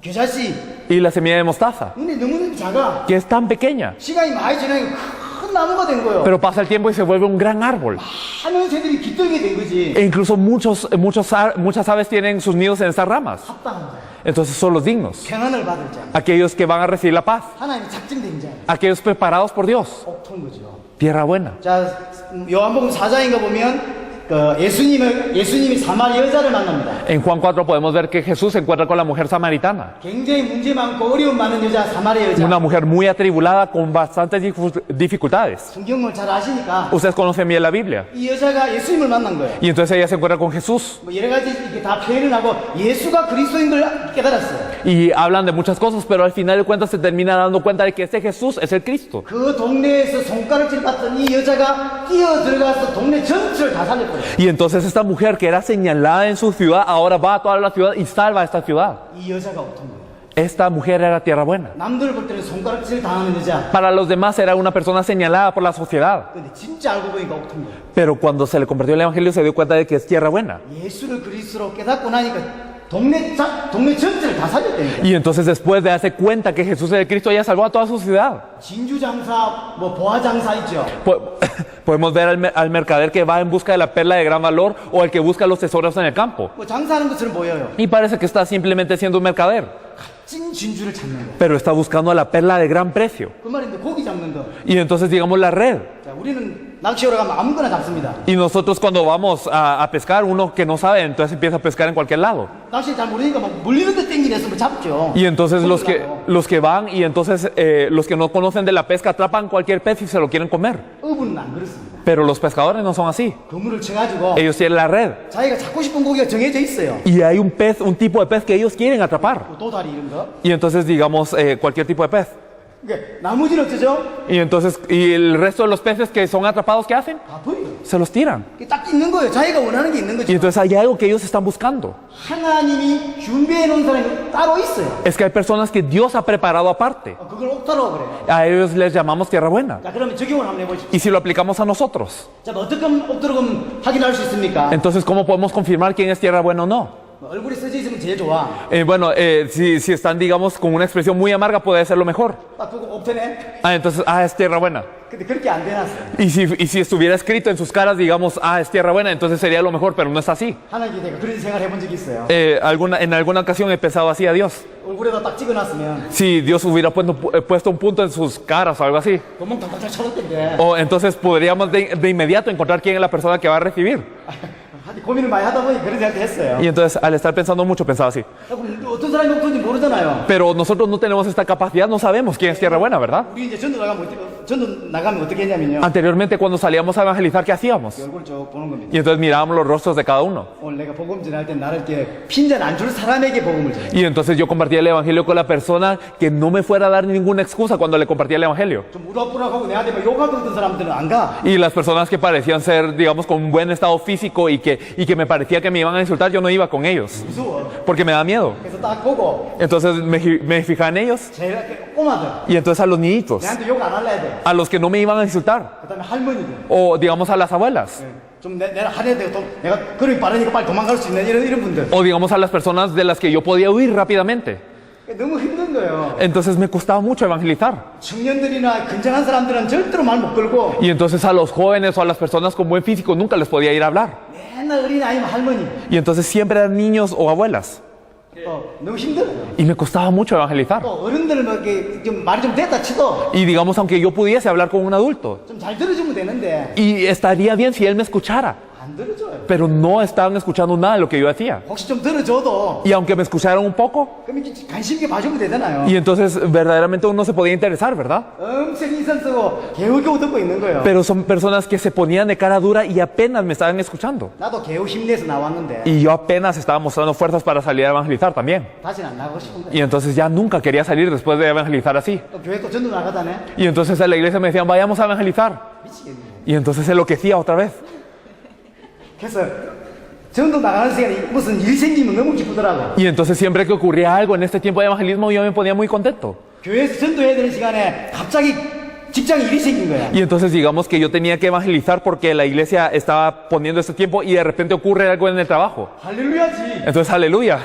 겨자씨 Y la semilla de mostaza, 눈에 너무 작아. que es tan pequeña. 시간이 많이 지나니까 큰 나무가 된 거예요. Pero pasa el tiempo y se vuelve un gran árbol. 많은 새들이 깃들게 된 거지. E incluso muchas aves tienen sus nidos en estas ramas. 합당한 자. Entonces son los dignos. 평안을 받을 자. Aquellos que van a recibir la paz. 하나님이 작정된 자. Aquellos preparados por Dios. 옥토인 거죠. Tierra buena. 자, 요한복음 4장인가 보면 예수님이 사마리 여자를 만납니다. En Juan 4 podemos ver que Jesús se encuentra con la mujer samaritana. 굉장히 문제 많고 어려움 많은 여자 사마리 여자. Una mujer muy atribulada con bastantes dificultades. 성경을 잘 아시니까 Ustedes conocen bien la Biblia. 이 여자가 예수님을 만난 거예요. Y entonces ella se encuentra con Jesús. 뭐 여러 가지 이렇게 다 표현을 하고 예수가 그리스도인 걸 깨달았어요. Y hablan de muchas cosas, pero al final de cuentas se termina dando cuenta de que este Jesús es el Cristo. 그 동네에서 손가락질 받던 이 여자가 뛰어 들어가서 동네 전체를 다 살렸거든요. Y entonces esta mujer que era señalada en su ciudad, ahora va a toda la ciudad y salva a esta ciudad. 이 여자가 어떤 거예요? Esta mujer era tierra buena. 남들을 볼 때는 손가락질 당하는 여자. Para los demás era una persona señalada por la sociedad. 근데 진짜 알고 보니까 어떤 거예요? Pero cuando se le compartió el evangelio se dio cuenta de que es tierra buena. 예수를 그리스도로 깨닫고 나니까 동네 전체를 다 살렸다니까. Y entonces después de darse cuenta que Jesús es el Cristo, ella salvó a toda su ciudad. 진주 장사, 뭐 보화 장사 있죠. Podemos ver al mercader que va en busca de la perla de gran valor o el que busca los tesoros en el campo. 뭐 장사하는 것처럼 보여요. Y parece que está simplemente siendo un mercader, 찐 진주를 찾는 거. pero está buscando a la perla de gran precio. 그 말인데 고기 잡는 거. Y entonces digamos la red. 자, 우리는 낚시하러 가면 아무거나 잡습니다. Y nosotros cuando vamos a pescar, uno que no sabe, entonces empieza a pescar en cualquier lado. 낚시 잘 모르니까 막 물리는 데 땡기면서 뭐 잡죠. Y entonces 먹으려고. los que van y entonces los que no conocen de la pesca atrapan cualquier pez y se lo quieren comer. 어부는 안 그렇습니다. Pero los pescadores no son así. 그물을 쳐가지고 Ellos tienen la red. 자기가 잡고 싶은 고기가 정해져 있어요. Y hay un pez, un tipo de pez que ellos quieren atrapar. 뭐 도다리 이런 거. Y entonces digamos cualquier tipo de pez. 그러니까 나머지는 어쩌죠? Y entonces, y el resto de los peces que son atrapados, ¿qué hacen? 다 버려요. Se los tiran. 그게 딱 있는 거예요. 자기가 원하는 게 있는 거죠. Y entonces hay algo que ellos están buscando. 하나님이 준비해 놓은 사람이 따로 있어요. Es que hay personas que Dios ha preparado aparte. 그걸 옥타라고 그래요. A ellos les llamamos tierra buena. 자, 그러면 적용을 한번 해보십시오. Y si lo aplicamos a nosotros, 자, 뭐 어떻게 하면 옥타라고 확인할 수 있습니까? entonces ¿cómo podemos confirmar quién es tierra buena o no? 뭐 얼굴에 써져 있으면 제일 좋아. Bueno, si están, digamos, con una expresión muy amarga, puede ser lo mejor. 딱 보고 옥타네. Entonces, es tierra buena. 근데 그렇게 안 돼놨어요. Y si estuviera escrito en sus caras, digamos, es tierra buena, entonces sería lo mejor, pero no es así. 하나님께 내가 그런 생각을 해본 적이 있어요. En alguna ocasión he pensado así a Dios. 얼굴에다 딱 찍어놨으면 Si Dios hubiera puesto un punto en sus caras o algo así. 도망 탁탁 찾을 텐데. O entonces podríamos de inmediato encontrar quién es la persona que va a recibir. 고민을 많이 하다 보니 그런 생각도 했어요. Y entonces, al estar pensando mucho, pensaba así. 그럼 어떤 사람이 목소인지 모르잖아요. Pero nosotros no tenemos esta capacidad, no sabemos quién es tierra buena, ¿verdad? 우리 이제 전도 나가면 어떻게 했냐면요. Anteriormente, cuando salíamos a evangelizar, ¿qué hacíamos? 얼굴 쭉 보는 겁니다. Y entonces mirábamos los rostros de cada uno. 오늘 내가 복음 전할 때 나를 이렇게 핀잔 안 줄 사람에게 복음을 전해. Y entonces yo compartía el evangelio con la persona que no me fuera a dar ninguna excusa cuando le compartía el evangelio. 좀 우락부락하고 내한테 막 욕하고 있던 사람들은 안 가. Y las personas que parecían ser, digamos, con un buen estado físico y que me parecía que me iban a insultar, yo no iba con ellos. 무서워. Porque me da miedo. 그래서 딱 보고 Entonces me fijaba en ellos. 제일 이렇게 꼬마들 Y entonces a los niñitos, 내한테 욕 안 할래 돼. a los que no me iban a insultar. 그다음에 할머니들. O digamos a las abuelas. 좀 내가 하려야 되고 또 내가 걸음이 빠르니까 빨리 도망갈 수 있는 이런 분들. O digamos a las personas de las que yo podía huir rápidamente. 너무 힘든 거예요. Entonces me costaba mucho evangelizar. 청년들이나 건장한 사람들은 절대로 말 못 걸고 Y entonces a los jóvenes o a las personas con buen físico nunca les podía ir a hablar. 맨날 어린 아이면 할머니. Y entonces siempre eran niños o abuelas. 너무 힘들어요. Y me costaba mucho evangelizar. 또 어른들은 막 이렇게 좀 말이 좀 됐다 치도 Y digamos, aunque yo pudiese hablar con un adulto, 좀 잘 들어주면 되는데 y estaría bien si él me escuchara, 안 들어줘요. pero no estaban escuchando nada de lo que yo hacía. 혹시 좀 들어줘도 Y aunque me escucharan un poco, 그럼 이렇게 관심 있게 봐주면 되잖아요. y entonces verdaderamente uno se podía interesar, ¿verdad? 엄청 인상 쓰고 겨우겨우 듣고 있는 거예요. Pero son personas que se ponían de cara dura y apenas me estaban escuchando. 나도 겨우 힘내서 나왔는데 Y yo apenas estaba mostrando fuerzas para salir a evangelizar también. 다시는 안 나가고 싶은 거예요. Y entonces ya nunca quería salir después de evangelizar así. 또 교회 또 전도 나가다네. Y entonces a la iglesia me decían, vayamos a evangelizar. 미치겠네. Y entonces enloquecía otra vez. 그래서 전도 나가는 시간에 무슨 일 생기면 너무 기쁘더라고. Y entonces siempre que ocurría algo en este tiempo de evangelismo yo me ponía muy contento. 교회에서 전도해야 되는 시간에 갑자기 직장에 일이 생긴 거야. Y entonces digamos que yo tenía que evangelizar porque la iglesia estaba poniendo este tiempo y de repente ocurre algo en el trabajo. 할렐루야지. Entonces, aleluya.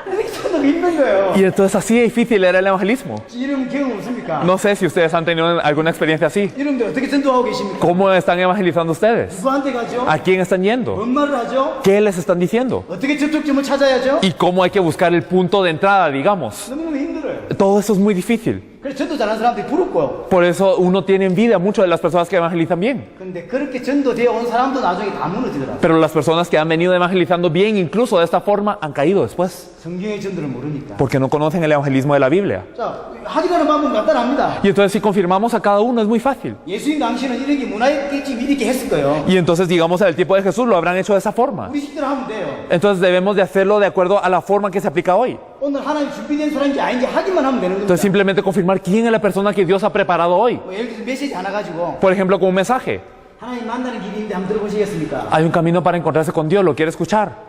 이렇게 전도가 힘든 거예요. Y entonces así de difícil era el evangelismo. 이런 경험 없습니까? No sé si ustedes han tenido alguna experiencia así. 이런데 어떻게 전도하고 계십니까? ¿Cómo están evangelizando ustedes? 누구한테 가죠? ¿A quién están yendo? 뭔 말을 하죠? ¿Qué les están diciendo? 어떻게 접촉점을 찾아야죠? ¿Y cómo hay que buscar el punto de entrada, digamos? 너무너무 힘들어요. Todo eso es muy difícil. 그래서 전도 잘하는 사람들이 부럽고. Por eso uno tiene envidia mucho de las personas que evangelizan bien. 근데 그렇게 전도되어 온 사람도 나중에 다 무너지더라고요. Pero las personas que han venido evangelizando bien, incluso de esta forma, han caído después. 성경의 전도를 모르니까. Porque no conocen el evangelismo de la Biblia. 자, 하기라는 마음은 간단합니다. Y entonces si confirmamos a cada uno es muy fácil. 예수님 당시는 이렇게 문화였겠지 이렇게 했을 거예요. Y entonces digamos en el tiempo de Jesús lo habrán hecho de esa forma. 우리 식대로 하면 돼요. Entonces debemos de hacerlo de acuerdo a la forma que se aplica hoy. 오늘 하나님 준비된 사람인지 아닌지 하기만 하면 되는 겁니다. Entonces simplemente confirmar quién es la persona que Dios ha preparado hoy. 뭐 예를 들어서 메시지 하나 가지고 Por ejemplo, con un mensaje. 하나님 만나는 길이 있는데 한번 들어보시겠습니까? Hay un camino para encontrarse con Dios, ¿lo quiere escuchar?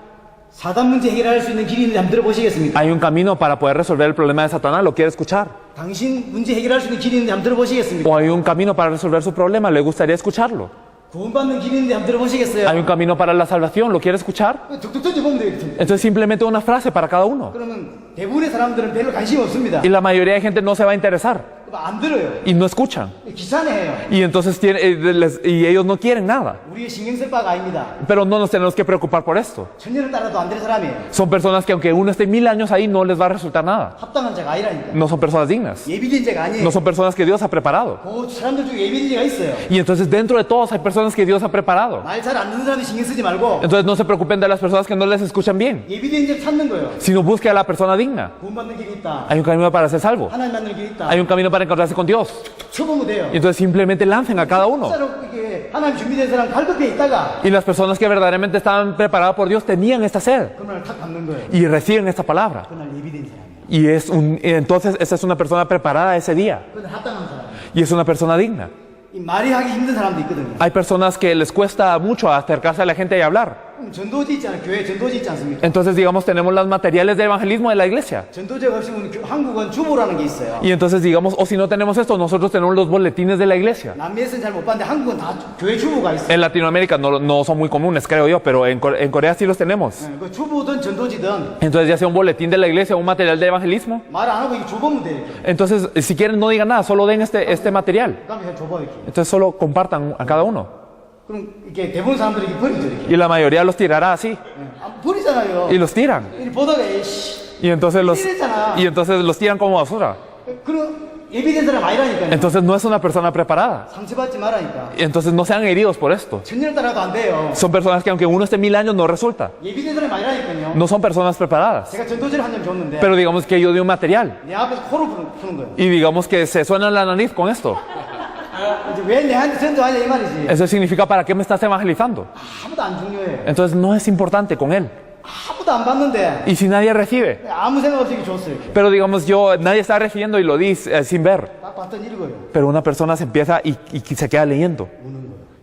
사단 문제 해결할 수 있는 길이 있는데 한번 들어보시겠습니까? Hay un camino para poder resolver el problema de Satanás, ¿lo quiere escuchar? 당신 문제 해결할 수 있는 길이 있는데 한번 들어보시겠습니까? O hay un camino para resolver su problema, ¿le gustaría escucharlo? 구원받는 길이 있는데 한번 들어보시겠어요? Hay un camino para la salvación, ¿lo quiere escuchar? 툭툭 던져보면 되겠죠. Entonces simplemente una frase para cada uno. 그러면 대부분의 사람들은 별로 관심이 없습니다. Y la mayoría de gente no se va a interesar 안 들어요. y no escuchan. 기사네요. Y entonces y ellos no quieren nada. 우리의 신경 쓸 바가 아닙니다. Pero no nos tenemos que preocupar por esto. 천년을 따라도 안 될 사람이에요. Son personas que aunque uno esté 1000 años ahí no les va a resultar nada. 합당한 자가 아니라니까. No son personas dignas. 예비된 자가 아니에요. No son personas que Dios ha preparado. 그 사람들 중에 예비된 자가 있어요. Y entonces dentro de todos hay personas que Dios ha preparado. 말 잘 안 듣는 사람이 신경 쓰지 말고 Entonces no se preocupen de las personas que no les escuchan bien, 예비된 자를 찾는 거예요. sino busque a la persona digna. 구원받는 길이 있다. Hay un camino para ser salvo. 하나님 만나는 길이 있다. Hay un camino para encontrarse con Dios. 쳐보면 돼요. Y entonces simplemente lancen a cada uno. 진짜로 이게 하나님 준비된 사람 갈급해 있다가 Y las personas que verdaderamente estaban preparadas por Dios tenían esta sed 그날 탁 받는 거예요. y reciben esta palabra. 그날 예비된 사람이에요. Y entonces esa es una persona preparada ese día. 그날 합당한 사람이에요. Y es una persona digna. 이 말이 하기 힘든 사람도 있거든요. Hay personas que les cuesta mucho acercarse a la gente y hablar. 전도지 있잖아요. 교회 전도지 있지 않습니까? Entonces, digamos, tenemos los materiales de evangelismo de la iglesia. 전도제가 없으면 한국은 주보라는 게 있어요. Y entonces, digamos, o si no tenemos esto, nosotros tenemos los boletines de la iglesia. 남미에서는 잘 못 봤는데 한국은 다 교회 주보가 있어요. En Latinoamérica no son muy comunes, creo yo, pero en Corea sí los tenemos. 네, 그 주보든 전도지든 Entonces, ya sea un boletín de la iglesia o un material de evangelismo. 말 안 하고 이거 줘보면 돼요. Entonces, si quieren, no digan nada, solo den este material. 그다음에 그냥 줘봐 이렇게. Entonces, solo compartan a cada uno. 그럼 이렇게 대부분 사람들이 이렇게 버리죠 이렇게. Y la mayoría los tirará así. 버리잖아요. Y los tiran. 이렇게 보다가 에이씨. Y entonces los tiran como basura. 그럼 예비된 사람 아니라니까요. Entonces no es una persona preparada. 상처받지 말라니까. Entonces no sean heridos por esto. 천년을 따라도 안 돼요. Son personas que aunque uno esté 1000 años no resulta. 예비된 사람이 아니라니까요. No son personas preparadas. 제가 전도제를 한 점 줬는데 Pero digamos que yo di un material. 내 앞에서 코를 푸는 거예요. Y digamos que se suena la nariz con esto. 이제 왜 내한테 전도하냐 이 말이지. Eso significa ¿para qué me estás evangelizando? 아무도 안 중요해. Entonces no es importante con él. 아무도 안 받는데 Y si nadie recibe. 아무 생각 없이 줬어요. Pero digamos nadie está recibiendo y lo di sin ver. 딱 봤더니 이거예요. Pero una persona se empieza y se queda leyendo.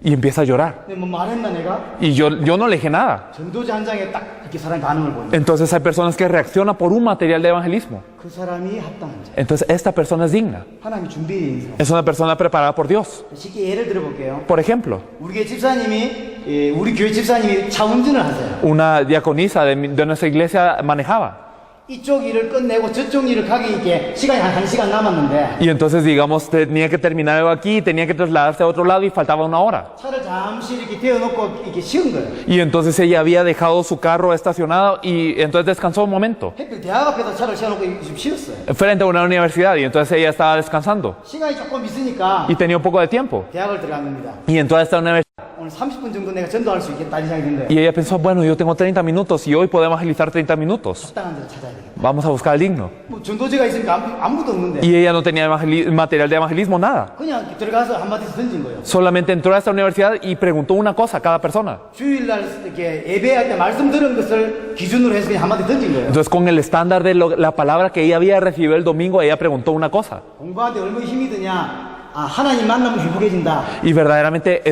Y empieza a llorar. 근데 뭐 말했나 내가? Y yo no le dije nada. 전도제 한 장에 딱 이렇게 사람 반응을 보여. Entonces hay personas que reaccionan por un material de evangelismo. 그 사람이 합당한 자. Entonces esta persona es digna. 하나님이 준비해 있어. Es una persona preparada por Dios. 쉽게 예를 들어볼게요. Por ejemplo, 우리 교회 집사님이 우리 교회 집사님이 차 운전을 하세요. una diaconisa de nuestra iglesia manejaba. 이쪽 일을 끝내고 저쪽 일을 가기 있게 시간이 한 1시간 남았는데 Y entonces, digamos, tenía que terminar algo aquí, tenía que trasladarse a otro lado y faltaba una hora. 차를 잠시 이렇게 대어놓고 이렇게 쉬은 거예요. Y entonces ella había dejado su carro estacionado y entonces descansó un momento 하필 대학 앞에다 차를 세워놓고 좀 쉬었어요. frente a una universidad y entonces ella estaba descansando 시간이 조금 있으니까 y tenía un poco de tiempo. 대학을 들어간 겁니다. Y entonces esta universidad 오늘 30분 정도 내가 전도할 수 있겠다 이 생각이 든 거예요. y ella pensó, bueno, yo tengo 30 minutos y hoy podemos agilizar 30 minutos. 합당한 데를 찾아야 되겠다. Vamos a buscar al digno. 뭐 전도제가 있으니까 아무것도 없는데 Y ella no tenía material de evangelismo, nada. 그냥 들어가서 한마디씩 던진 거예요. Solamente entró a esta universidad y preguntó una cosa a cada persona. 주일날 이렇게 예배할 때 말씀 들은 것을 기준으로 해서 그냥 한마디 던진 거예요. Entonces, con el estándar de la palabra que ella había recibido el domingo, ella preguntó una cosa. 공부하는데 얼마나 힘이 드냐? 하나님 만나면 행복해진다. Y verdaderamente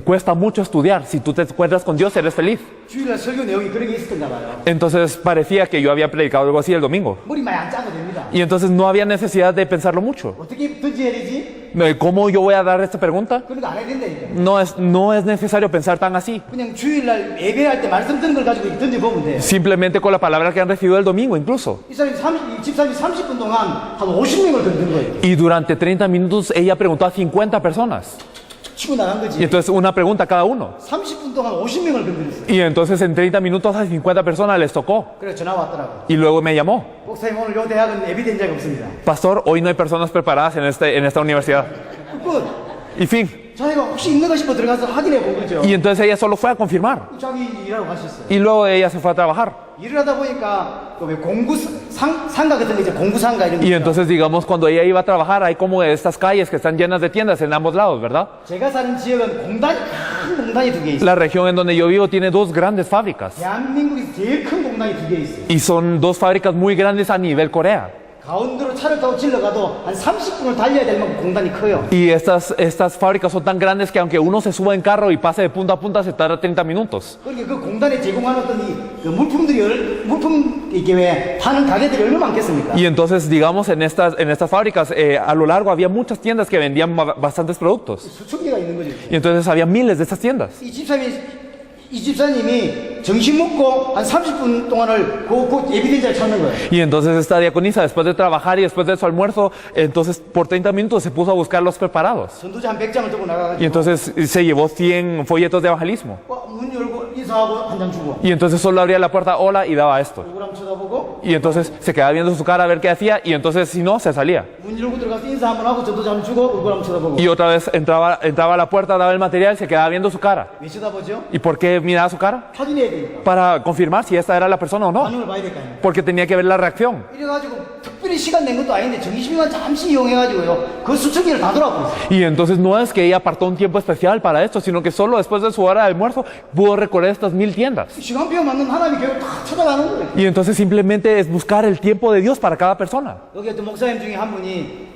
cuesta mucho estudiar. Si tú te encuentras con Dios, eres feliz. 주일날 설교 내용이 그런 게 있었던가 봐요. Entonces parecía que yo había predicado algo así el domingo. 머리 많이 안 짜도 됩니다. Y entonces no había necesidad de pensarlo mucho. 어떻게 던져야 되지? ¿Cómo yo voy a dar esta pregunta? 그런 거 안 해야 된다니까. No es necesario pensar tan así. 그냥 주일날 예배할 때 말씀 듣는 걸 가지고 던져보면 돼요. Simplemente con la palabra que han recibido el domingo incluso. 이 집사님이 30분 동안 한 50명을 던진 거예요. Y durante 30 minutos ella preguntó a 50 personas. 치고 나간 Y 거지. entonces una pregunta a cada uno. 30분 동안 50명을 건드렸어요. Y entonces en 30 minutos a 50 personas les tocó. 그래서 전화 왔더라고요. Y luego me llamó. 목사님 오늘 요 대학은 예비된 자가 없습니다. Pastor, hoy no hay personas preparadas en esta universidad. 끝. Y fin. 자기가 혹시 있는가 싶어 들어가서 확인해 본 거죠. Y entonces ella solo fue a confirmar. 자기 일하러 가셨어요. Y luego ella se fue a trabajar. 일을 하다 보니까 왜 공구 상가 같은 데 이제 공구 상가 이런 거. Y entonces, digamos, cuando ella iba a trabajar, hay como estas calles que están llenas de tiendas en ambos lados, ¿verdad? 제가 사는 지역은 큰 공단이 2개 있어요. La región en donde yo vivo tiene dos grandes fábricas. 대한민국에서 제일 큰 공단이 2개 있어요. Y son dos fábricas muy grandes a nivel Corea. 가운데로 차를 타고 질러가도 한 30분을 달려야 될 만큼 공단이 커요. Y estas fábricas son tan grandes que aunque uno se suba en carro y pase de punta a punta, se tarda 30 minutos. 그러니까 그 공단에 제공하는 어떤 그 물품 이게 왜 파는 가게들이 얼마나 많겠습니까? Y entonces, digamos, en estas fábricas, a lo largo había muchas tiendas que vendían bastantes productos. 수천 개가 있는 거죠. Y entonces había miles de estas tiendas. 이 집사님이 점심 먹고 한 30분 동안을 그 예비된 자를 찾는 거예요. Y entonces esta diaconisa, después de trabajar y después de su almuerzo, entonces por 30 minutos se puso a buscar los preparados. 전도자 한 100장을 들고 나가가지고 Y entonces se llevó 100 folletos de evangelismo. 문 열고 인사하고 한 장 주고 Y entonces solo abría la puerta, hola, y daba esto. 얼굴 한번 쳐다보고 Y entonces se quedaba viendo su cara a ver qué hacía, y entonces si no, se salía. 문 열고 들어가서 인사 한번 하고 전도자 한번 주고 얼굴 한번 쳐다보고 Y otra vez entraba a la puerta, daba el material, se quedaba viendo su cara. 왜 쳐다보죠? ¿Y por qué miraba su cara? 확인해야 되니까 Para confirmar si esta era la persona o no. 반응을 봐야 될 거 아니에요. Porque tenía que ver la reacción. 이래가지고 특별히 시간 낸 것도 아닌데 점심시간 잠시 이용해가지고요 그 수천 개를 다 돌아보고 있어요. Y entonces no es que ella apartó un tiempo especial para esto, sino que solo después de su hora de almuerzo pudo recorrer estas 1000 tiendas. 시간표 맞는 하나님이 결국 다 찾아가는 거예요. Y entonces simplemente es buscar el tiempo de Dios para cada persona. 여기 어떤 목사님 중에 한 분이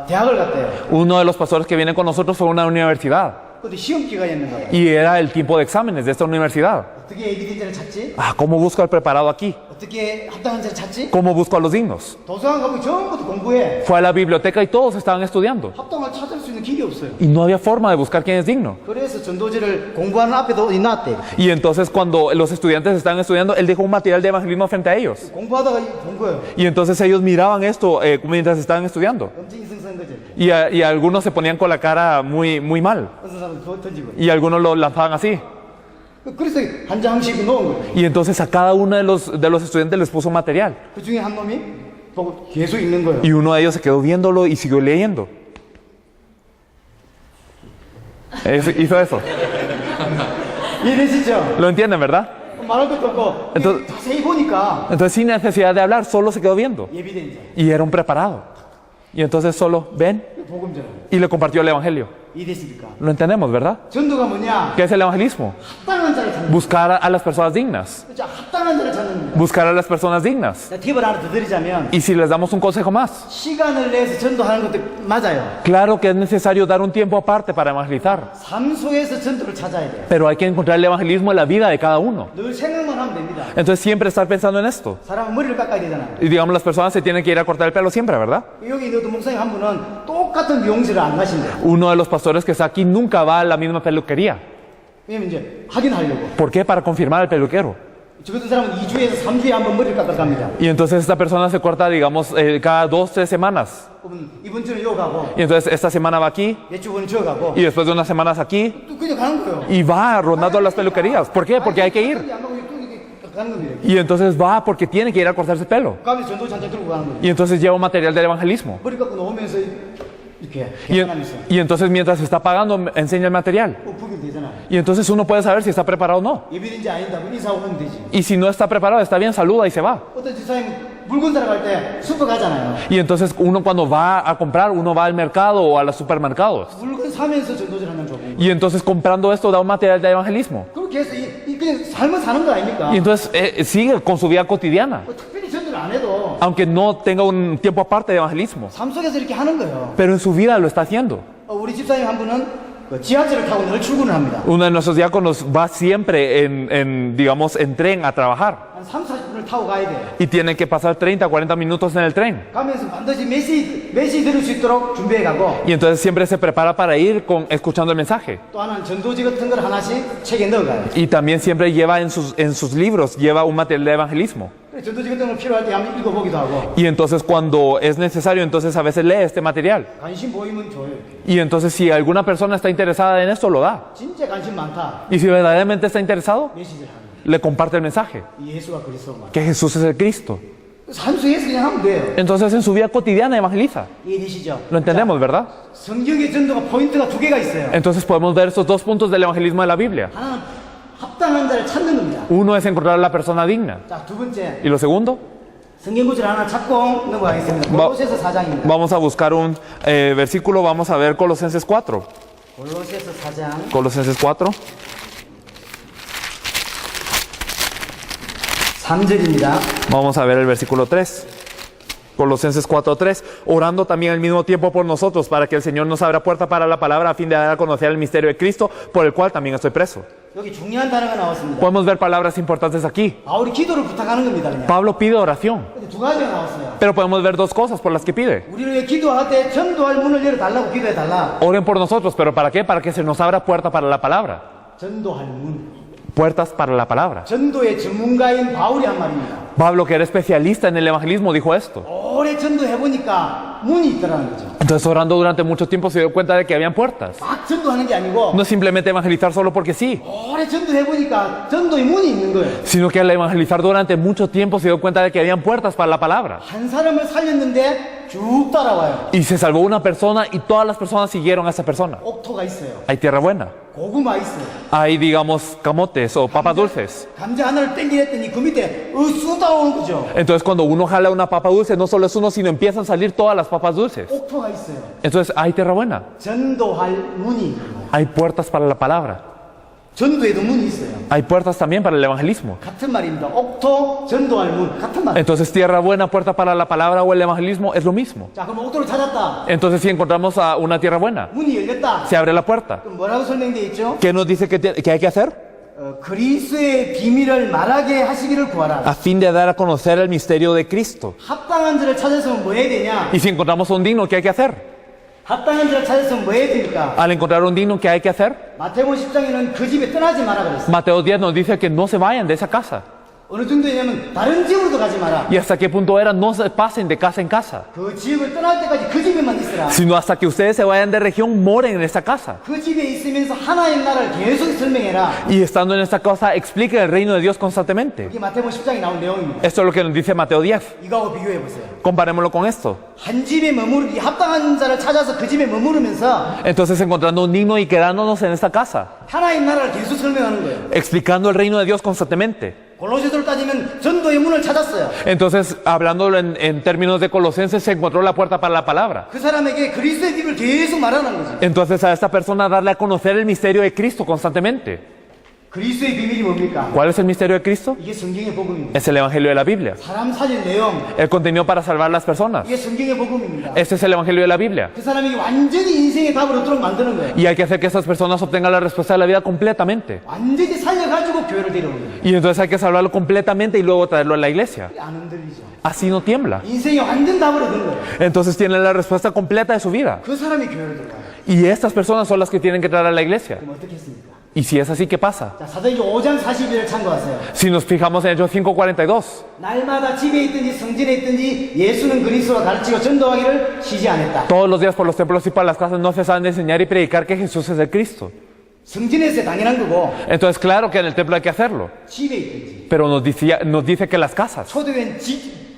대학을 갔대요. Uno de los pastores que viene con nosotros fue a una universidad. 근데 시험 기간이었는가 봐요. Y era el tiempo de exámenes de esta universidad. 어떻게 에비덴자를 찾지? ¿Cómo busco al preparado aquí? 어떻게 합당한 자를 찾지? ¿Cómo busco a los dignos? 도서관 가면 전부 다 공부해. Fue a la biblioteca y todos estaban estudiando. 합당을 찾을 수 있는 길이 없어요. Y no había forma de buscar quién es digno. 그래서 전도제를 공부하는 앞에도 놨대. Y entonces cuando los estudiantes estaban estudiando, él dejó un material de evangelismo frente a ellos. 공부하다가 본 거예요. Y entonces ellos miraban esto mientras estaban estudiando. 엄청 이승선 거죠. Y algunos se ponían con la cara muy mal. 어떤 사람은 그거 던지고. Y algunos lo lanzaban así. 그래서 한 장씩 넣은 거예요. Y entonces a cada uno de los estudiantes les puso material. 그 중에 한 놈이 보고 계속 읽는 거예요. Y uno de ellos se quedó viéndolo y siguió leyendo. Hizo eso. 이해되시죠? ¿Lo entienden, verdad? 말할 것도 없고 Entonces- 자세히 보니까 Entonces, sin necesidad de hablar, solo se quedó viendo. 예비된 자, Y era un preparado. Y entonces solo ven 복음자. y le compartió el evangelio. 이해됐습니까? Lo entendemos, ¿verdad? 전도가 뭐냐? ¿Qué es el evangelismo? 합당한 자를 찾는 Buscar a las personas dignas. 거죠. 합당한 자를 찾는 겁니다. Buscar a las personas dignas. 자, 팁을 하나 더 드리자면 Y si les damos un consejo más, 시간을 내서 전도하는 것도 맞아요. claro que es necesario dar un tiempo aparte para evangelizar. 삶 속에서 전도를 찾아야 돼요. Pero hay que encontrar el evangelismo en la vida de cada uno. 늘 생각만 하면 됩니다. Entonces siempre estar pensando en esto. 사람은 머리를 깎아야 되잖아요. Y digamos, las personas se tienen que ir a cortar el pelo siempre, ¿verdad? 여기 있는 목사님 한 분은 똑같은 미용실을 안 가신대요. Uno de los pastores que está aquí nunca va a la misma peluquería. 왜냐면 이제 확인하려고. ¿Por qué? Para confirmar al peluquero. 저 같은 사람은 2주에서 3주에 한 번 머리를 깎아 갑니다. Y entonces esta persona se corta, digamos, cada 2-3 semanas. 그러면 이번 주는 요 가고 Y entonces esta semana va aquí 내주 번은 저 가고 y después de unas semanas aquí 또 그냥 가는 거예요. y va rondando las peluquerías. ¿Por qué? Porque hay que ir. 안 가고 또 이렇게 가는 겁니다. Y entonces va porque tiene que ir a cortarse el pelo. 가면서 전도 잔뜩 들고 가는 거예요. Y entonces lleva un material del evangelismo. 머리 깎고 나오면서 이렇게 Y, 계산하면서 y entonces mientras está pagando enseña el material. 보기 되잖아요. Y entonces uno puede saber si está preparado o no. 예비된지 아니다. 뭐 인사하고 오면 되지. Y si no está preparado, está bien, saluda y se va. 어떤 집사님 물건 사러 갈 때 슈퍼 가잖아요. Y entonces uno cuando va a comprar, uno va al mercado o a los supermercados. 물건 사면서 전도질 하는 거고. Y entonces comprando esto da un material de evangelismo. 그렇게 해서 그냥 삶을 사는 거 아닙니까? Y entonces sigue con su vida cotidiana. 뭐 특별히 전도를 안 해도 Aunque no tenga un tiempo aparte de evangelismo. 삶 속에서 이렇게 하는 거예요. Pero en su vida lo está haciendo. 우리 집사님 한 분은 그 지하철을 타고 늘 출근을 합니다. Uno de nuestros diáconos va siempre digamos, en tren a trabajar. 한 3, 40분을 타고 가야 돼요. Y tiene que pasar 30, 40 minutos en el tren. 가면서 반드시 메시지 들을 수 있도록 준비해 가고 Y entonces siempre se prepara para ir escuchando el mensaje. 또 하나는 전도지 같은 걸 하나씩 책에 넣어가요. Y también siempre lleva en sus libros, lleva un material de evangelismo. 그래서 전도지 같은 걸 필요할 때 한번 읽어보기도 하고 Y entonces cuando es necesario, entonces a veces lee este material. 관심 보이면 줘요. 이렇게. Y entonces si alguna persona está interesada en esto, lo da. 진짜 관심 많다. Y si verdaderamente está interesado, 메시지를 하는 le comparte el mensaje. 거예요. 예수가 그리스도만. Que Jesús es el Cristo. 삶 속에서 그냥 하면 돼요. Entonces en su vida cotidiana evangeliza. 이해되시죠? Lo entendemos, ¿verdad? 성경의 전도가 포인트가 두 개가 있어요. Entonces podemos ver estos dos puntos del evangelismo de la Biblia. 하나는 합당한 자를 찾는 겁니다. Uno es encontrar a la persona digna. 자, 두 번째 Y lo segundo, 성경 구절 하나 찾고 넘어가겠습니다. 골로새서 4장입니다. vamos a buscar un versículo, vamos a ver Colosenses 4. 골로새서 4장 Colosenses 4, 3절입니다. vamos a ver el versículo 3. Colosenses 4:3, orando también al mismo tiempo por nosotros, para que el Señor nos abra puerta para la palabra a fin de dar a conocer el misterio de Cristo, por el cual también estoy preso. 여기 중요한 단어가 나왔습니다. Podemos ver palabras importantes aquí. 바울이 기도를 부탁하는 겁니다. 그냥. Pablo pide oración, 근데 두 가지가 나왔어요. pero podemos ver dos cosas por las que pide. 우리를 기도할 때 전도할 문을 열어달라고 기도해달라. Oren por nosotros, pero ¿para qué? Para que se nos abra puerta para la palabra. 전도할 문. Puertas para la palabra. 전도의 전문가인 바울이 한 말입니다. Pablo, que era especialista en el evangelismo, dijo esto. 오래 전도해보니까 문이 있더라는 거죠. Entonces, orando durante mucho tiempo, se dio cuenta de que habían puertas. 막 전도하는 게 아니고 No es simplemente evangelizar solo porque sí, 오래 전도해보니까 전도의 문이 있는 거예요. sino que al evangelizar durante mucho tiempo se dio cuenta de que habían puertas para la palabra. 한 사람을 살렸는데 쭉 따라와요. Y se salvó una persona y todas las personas siguieron a esa persona. 옥토가 있어요. Hay tierra buena. 고구마 있어요. Hay, digamos, camotes o papas dulces. 감자 하나를 땡기랬더니 그 밑에 쑥 따라오는 거죠. Entonces, cuando uno jala una papa dulce, no solo es uno, sino empiezan a salir todas las papas dulces. 옥토가 있어요. Entonces, hay tierra buena. 전도할 문이 있는 거예요. Hay puertas para la palabra. 전도에도 문이 있어요. Hay puertas también para el evangelismo. 같은 말입니다. 옥토, 전도할 문. 같은 말. Entonces, tierra buena, puerta para la palabra o el evangelismo es lo mismo. 자, 그럼 옥토를 찾았다. Entonces, si encontramos a una tierra buena, 문이 열렸다. se abre la puerta. 그럼 뭐라고 설명되어 있죠? ¿Qué nos dice que hay que hacer? 그리스도의 비밀을 말하게 하시기를 구하라. A fin de dar a conocer el misterio de Cristo. 합당한 자를 찾아서 뭐 해야 되냐? Y si encontramos a un digno, ¿qué hay que hacer? 합당한 자를 찾아서 뭐 해야 됩니까? Al encontrar un digno, ¿qué hay que hacer? 마태복음 10장에는 그 집에 떠나지 마라 그랬어요. Mateo 10 nos dice que no se vayan de esa casa. 어느 정도냐면 다른 지역으로도 가지 마라. ¿Y hasta qué punto era? No se pasen de casa en casa, 그 지역을 떠날 때까지 그 집에만 있으라. sino hasta que ustedes se vayan de región, moren en esta casa. 그 집에 있으면서 하나의 나라를 계속 설명해라. Y estando en esta casa, expliquen el reino de Dios constantemente. 이게 마태복음 10장에 나온 내용입니다. Esto es lo que nos dice Mateo 10. 이거하고 비교해 보세요. Comparémoslo con esto. 한 집에 머무르기 합당한 자를 찾아서 그 집에 머무르면서 Entonces, encontrando un digno y quedándonos en esta casa, 하나의 나라를 계속 설명하는 거예요. explicando el reino de Dios constantemente. 골로새서로 따지면 전도의 문을 찾았어요. Entonces, hablándolo en términos de Colosenses, se encontró la puerta para la palabra. 그 사람에게 그리스도의 빛을 계속 말하는 거죠. Entonces, a esta persona darle a conocer el misterio de Cristo constantemente. 그리스도의 비밀이 뭡니까? ¿Cuál es el misterio de Cristo? 이게 성경의 복음입니다. Es el evangelio de la Biblia. 사람 살릴 내용, El contenido para salvar a las personas. 이게 성경의 복음입니다. Este es el evangelio de la Biblia. 그 사람에게 완전히 인생의 답을 얻도록 만드는 거예요. Y hay que hacer que estas personas obtengan la respuesta de la vida completamente. 완전히 살려가지고 교회를 데려오는 거예요. Y entonces hay que salvarlo completamente y luego traerlo a la iglesia. 안 흔들리죠. Así no tiembla. 인생의 완전 답을 얻은 거예요. Entonces tienen la respuesta completa de su vida. 그 사람이 교회를 들어가요. Y estas personas son las que tienen que traer a la iglesia. 그럼 어떻게 했습니까? Y si es así, ¿qué pasa? 자, 사도행전 5장 42를 참고하세요. Si nos fijamos en Hechos 5:42, 날마다 집에 있든지 성전에 있든지 예수는 그리스도라 가르치고 전도하기를 쉬지 않았다. todos los días por los templos y por las casas no cesaban de enseñar y predicar que Jesús es el Cristo. 성전에서 당연한 거고 Entonces, claro que en el templo hay que hacerlo. 집에 있든지 Pero nos dice que las casas. 초대교회는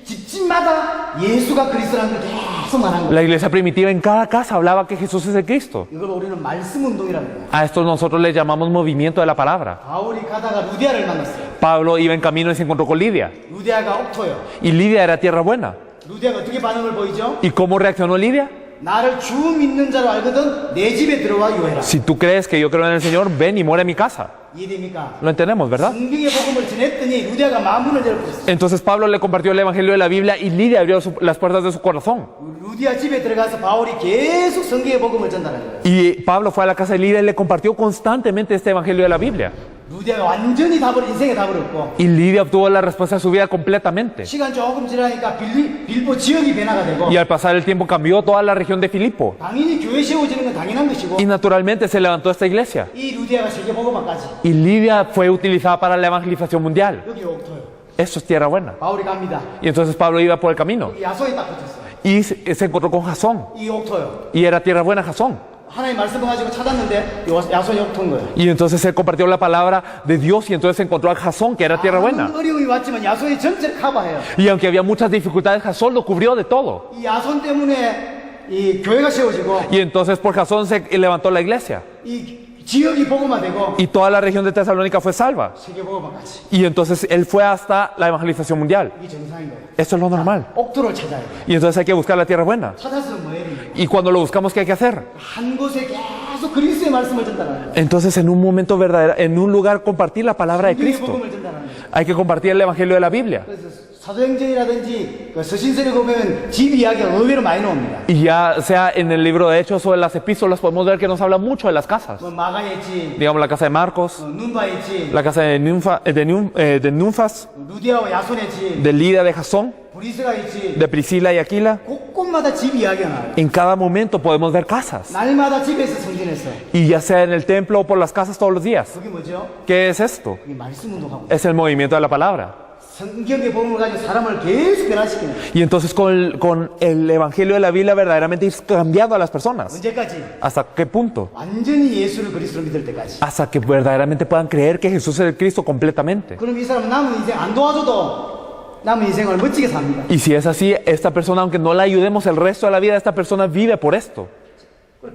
집집마다 예수가 그리스도라는 걸 계속 말한 거예요. La iglesia primitiva en cada casa hablaba que Jesús es el Cristo. 이걸 우리는 말씀 운동이라는 거예요. A esto nosotros le llamamos movimiento de la palabra. 바울이 가다가 루디아를 만났어요. Pablo iba en camino y se encontró con Lidia. 루디아가 옥토예요. Y Lidia era tierra buena. 루디아가 어떻게 반응을 보이죠? ¿Y cómo reaccionó Lidia? 나를 주 믿는 자로 알거든 내 집에 들어와 유해라. Si tú crees que yo creo en el Señor, ven y muere en mi casa. 이해됩니까? Lo entendemos, ¿verdad? 성경의 복음을 전했더니 루디아가 마음문을 열었어요. Entonces Pablo le compartió el evangelio de la Biblia y Lidia abrió las puertas de su corazón. 루디아 집에 들어가서 바울이 계속 성경의 복음을 전달한 거예요. Y Pablo fue a la casa de Lidia y le compartió constantemente este evangelio de la Biblia. 루디아가 완전히 인생의 답을 얻고 Y Lidia obtuvo la respuesta de su vida completamente. 시간 조금 지나니까 빌보 지역이 변화가 되고 Y al pasar el tiempo cambió toda la región de Filipo. 당연히 교회 세워지는 건 당연한 것이고 Y naturalmente se levantó esta iglesia. 이 루디아가 세계 복음화까지 Y Lidia fue utilizada para la evangelización mundial. 여기 옥토요. Eso es tierra buena. 바울이 갑니다. Y entonces Pablo iba por el camino. 여기 야손이 딱 붙었어요. Y se encontró con Jasón. 이 옥토요. Y era tierra buena Jasón. 하나님 말씀을 가지고 찾았는데 야손이 옥토인 거예요. Y entonces él compartió la palabra de Dios y entonces encontró a Jasón, que era tierra buena. 어려움이 왔지만 야손이 전체를 커버해요. Y aunque había muchas dificultades, Jasón lo cubrió de todo. 이 야손 때문에 이 교회가 세워지고 Y entonces por Jasón se levantó la iglesia. 이 지역이 복음화되고 Y toda la región de Tesalónica fue salva. 세계 복음화까지. Y entonces él fue hasta la evangelización mundial. 이게 정상인 거예요. Eso es lo normal. 옥토를 찾아야 돼요. Y entonces hay que buscar la tierra buena. 찾아서 뭐 해야 돼요? Y cuando lo buscamos, ¿qué hay que hacer? 한 곳에 계속 그리스도의 말씀을 전달하는 거예요. Entonces en un momento verdadero, en un lugar, compartir la palabra de 성경의 Cristo. 복음을 전달하는 거예요. Hay que compartir el evangelio de la Biblia. 그래서 사도행전이라든지 그 서신서를 보면 집 이야기가 의외로 많이 나옵니다. Y ya sea en el libro de Hechos o en las epístolas, podemos ver que nos habla mucho de las casas. 뭐 마가의 집, Digamos la casa de Marcos, 눈바의 집, la casa de Ninfas, 루디아와 야손의 집, de Lidia, de Jasón, 브리스가의 집, de Priscila y Aquila. 곳곳마다 집 이야기가 나와요. En cada momento podemos ver casas. 날마다 집에서 성전에서. Y ya sea en el templo o por las casas todos los días. 그게 뭐죠? ¿Qué es esto? 그게 말씀 운동하고 Es el movimiento de la palabra. 성경의 복음을 가지고 사람을 계속 변화시키는 거예요. Y entonces con el evangelio de la Biblia verdaderamente ir cambiando a las personas. 언제까지? ¿Hasta qué punto? 완전히 예수를 그리스도로 믿을 때까지. Hasta que verdaderamente puedan creer que Jesús es el Cristo completamente. 그럼 이 사람은 남은 인생 안 도와줘도 남은 인생을 멋지게 삽니다. Y si es así, esta persona, aunque no la ayudemos el resto de la vida, esta persona vive por esto.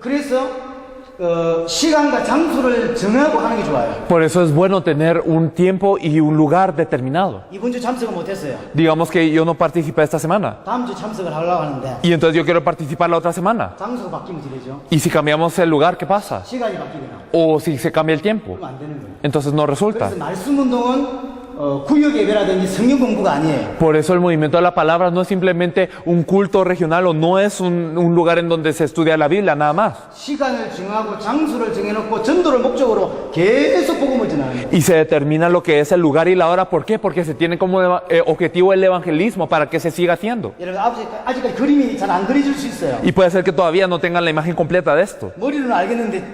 그래서 시간과 장소를 정하고 하는 게 좋아요. Por eso es bueno tener un tiempo y un lugar determinado. 이번 주 참석을 못했어요. Digamos que yo no participé esta semana. 다음 주 참석을 하려고 하는데 Y entonces yo quiero participar la otra semana. 장소가 바뀌면 되죠. Y si cambiamos el lugar, ¿qué pasa? 시간이 바뀌거나 O si se cambia el tiempo. 그러면 안 되는 거예요. Entonces no resulta. 그래서 말씀 운동은 구역 예배라든지 성경 공부가 아니에요. Por eso el movimiento de la palabra no es simplemente un culto regional o no es un lugar en donde se estudia la Biblia, nada más. 시간을 정하고 장소를 정해놓고 전도를 목적으로 계속 복음을 전하는 거예요. Y se determina lo que es el lugar y la hora. ¿Por qué? Porque se tiene como objetivo el evangelismo para que se siga haciendo. 여러분 아직까지 그림이 잘 안 그려질 수 있어요. Y puede ser que todavía no tengan la imagen completa de esto. 머리로는 알겠는데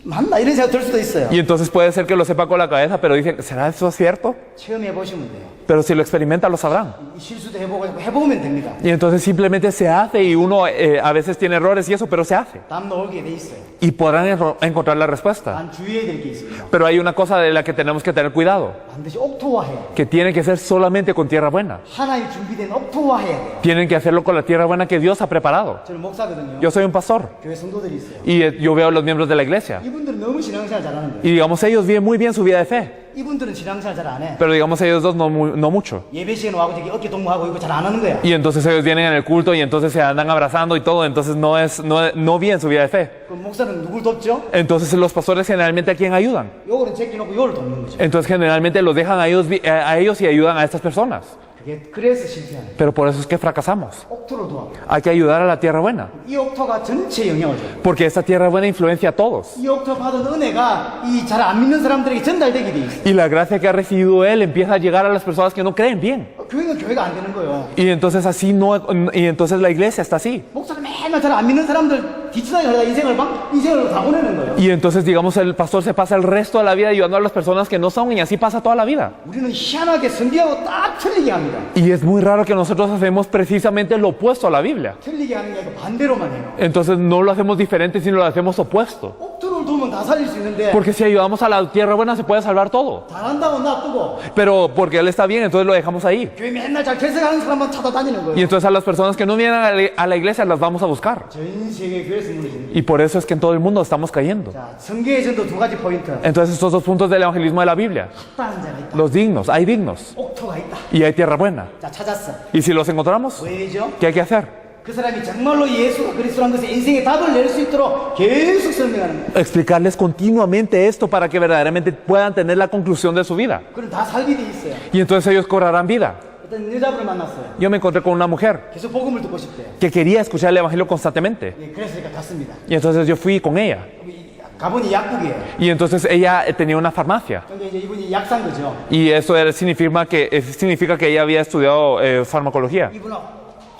맞나 이런 생각 들 수도 있어요. Y entonces puede ser que lo sepa con la cabeza, pero dicen, ¿será eso cierto? 체험해 보시면 돼요. Pero si lo experimentan, lo sabrán. 이 실수도 해보고 해보면 됩니다. Y entonces simplemente se hace y uno a veces tiene errores y eso, pero se hace. 답 나오게 돼 있어요. Y podrán encontrar la respuesta. 단 주의해야 될 게 있습니다. Pero hay una cosa de la que tenemos que tener cuidado, 반드시 옥토화해야 돼요. que tiene que ser solamente con tierra buena. 하나님 준비된 옥토화해야 돼요. Tienen que hacerlo con la tierra buena que Dios ha preparado. 저는 목사거든요. Yo soy un pastor 교회 성도들이 있어요. y yo veo a los miembros de la iglesia. 이분들은 너무 신앙생활 잘하는 거예요. Y digamos, ellos viven muy bien su vida de fe, 이분들은 신앙생활 잘 안 해. pero digamos, ellos dos no mucho. 예배 시간에 와고 저기 어깨 동무하고 이거 잘 안 하는 거야. Y entonces ellos vienen en el culto y entonces se andan abrazando y todo, entonces no viven su vida de fe. 그럼 목사는 누굴 돕죠? Entonces los pastores generalmente a quién ayudan. 요거는 제끼놓고 요를 돕는 거죠. Entonces generalmente los dejan a ellos y ayudan a estas personas. 그래서 실패하는 거예요. Pero por eso es que fracasamos. 옥토를 도와요. Hay que ayudar a la tierra buena, 이 옥토가 전체 영향을 줘요. porque esta tierra buena influencia a todos. 이 옥토 받은 은혜가 이 잘 안 믿는 사람들에게 전달되게 돼 있어요. Y la gracia que ha recibido él empieza a llegar a las personas que no creen bien. 교회는 교회가 안 되는 거예요. Y entonces y entonces la iglesia está así. 목사가 맨날 잘 안 믿는 사람들 뒷주다에 하다 인생을 다 보내는 거예요. Y entonces digamos el pastor se pasa el resto de la vida ayudando a las personas que no son y así pasa toda la vida. 우리는 희한하게 성경하고 딱 틀리게 합니다. Y es muy raro que nosotros hacemos precisamente lo opuesto a la Biblia. 틀리게 하는 게 아니고 반대로만 해요. Entonces no lo hacemos diferente, sino lo hacemos opuesto. 옥토를 도면 다 살릴 수 있는데 Porque si ayudamos a la tierra buena se puede salvar todo. 잘한다고 놔두고 Pero porque él está bien, entonces lo dejamos ahí. 교회 맨날 잘 결석하는 사람만 찾아다니는 Y 거예요. entonces a las personas que no vienen a la iglesia las vamos a buscar. 전 세계 교회에서 무너집니다. Y por eso es que en todo el mundo estamos cayendo. 자, 성경의 전도 두 가지 포인트. Entonces estos dos puntos del evangelismo de la Biblia. 합당한 자가 있다. Los dignos, hay dignos. 옥토가 있다. Y hay tierra buena. 자, 찾았어. Y si los encontramos, 왜죠? ¿qué hay que hacer? 그 사람이 정말로 예수가 그리스도라는 것에 인생의 답을 낼 수 있도록 계속 설명하는 거예요. Explicarles continuamente esto para que verdaderamente puedan tener la conclusión de su vida. 그럼 다 살게 돼 있어요. Y entonces ellos cobrarán vida. 어떤 여자분을 만났어요. Yo me encontré con una mujer 계속 복음을 듣고 싶대요. que quería escuchar el evangelio constantemente. 예, 그래서 갔습니다. Y entonces yo fui con ella. 가보니 약국이에요. Y entonces ella tenía una farmacia. 근데 이제 이분이 약산 거죠. Y eso significa que ella había estudiado farmacología. 이분은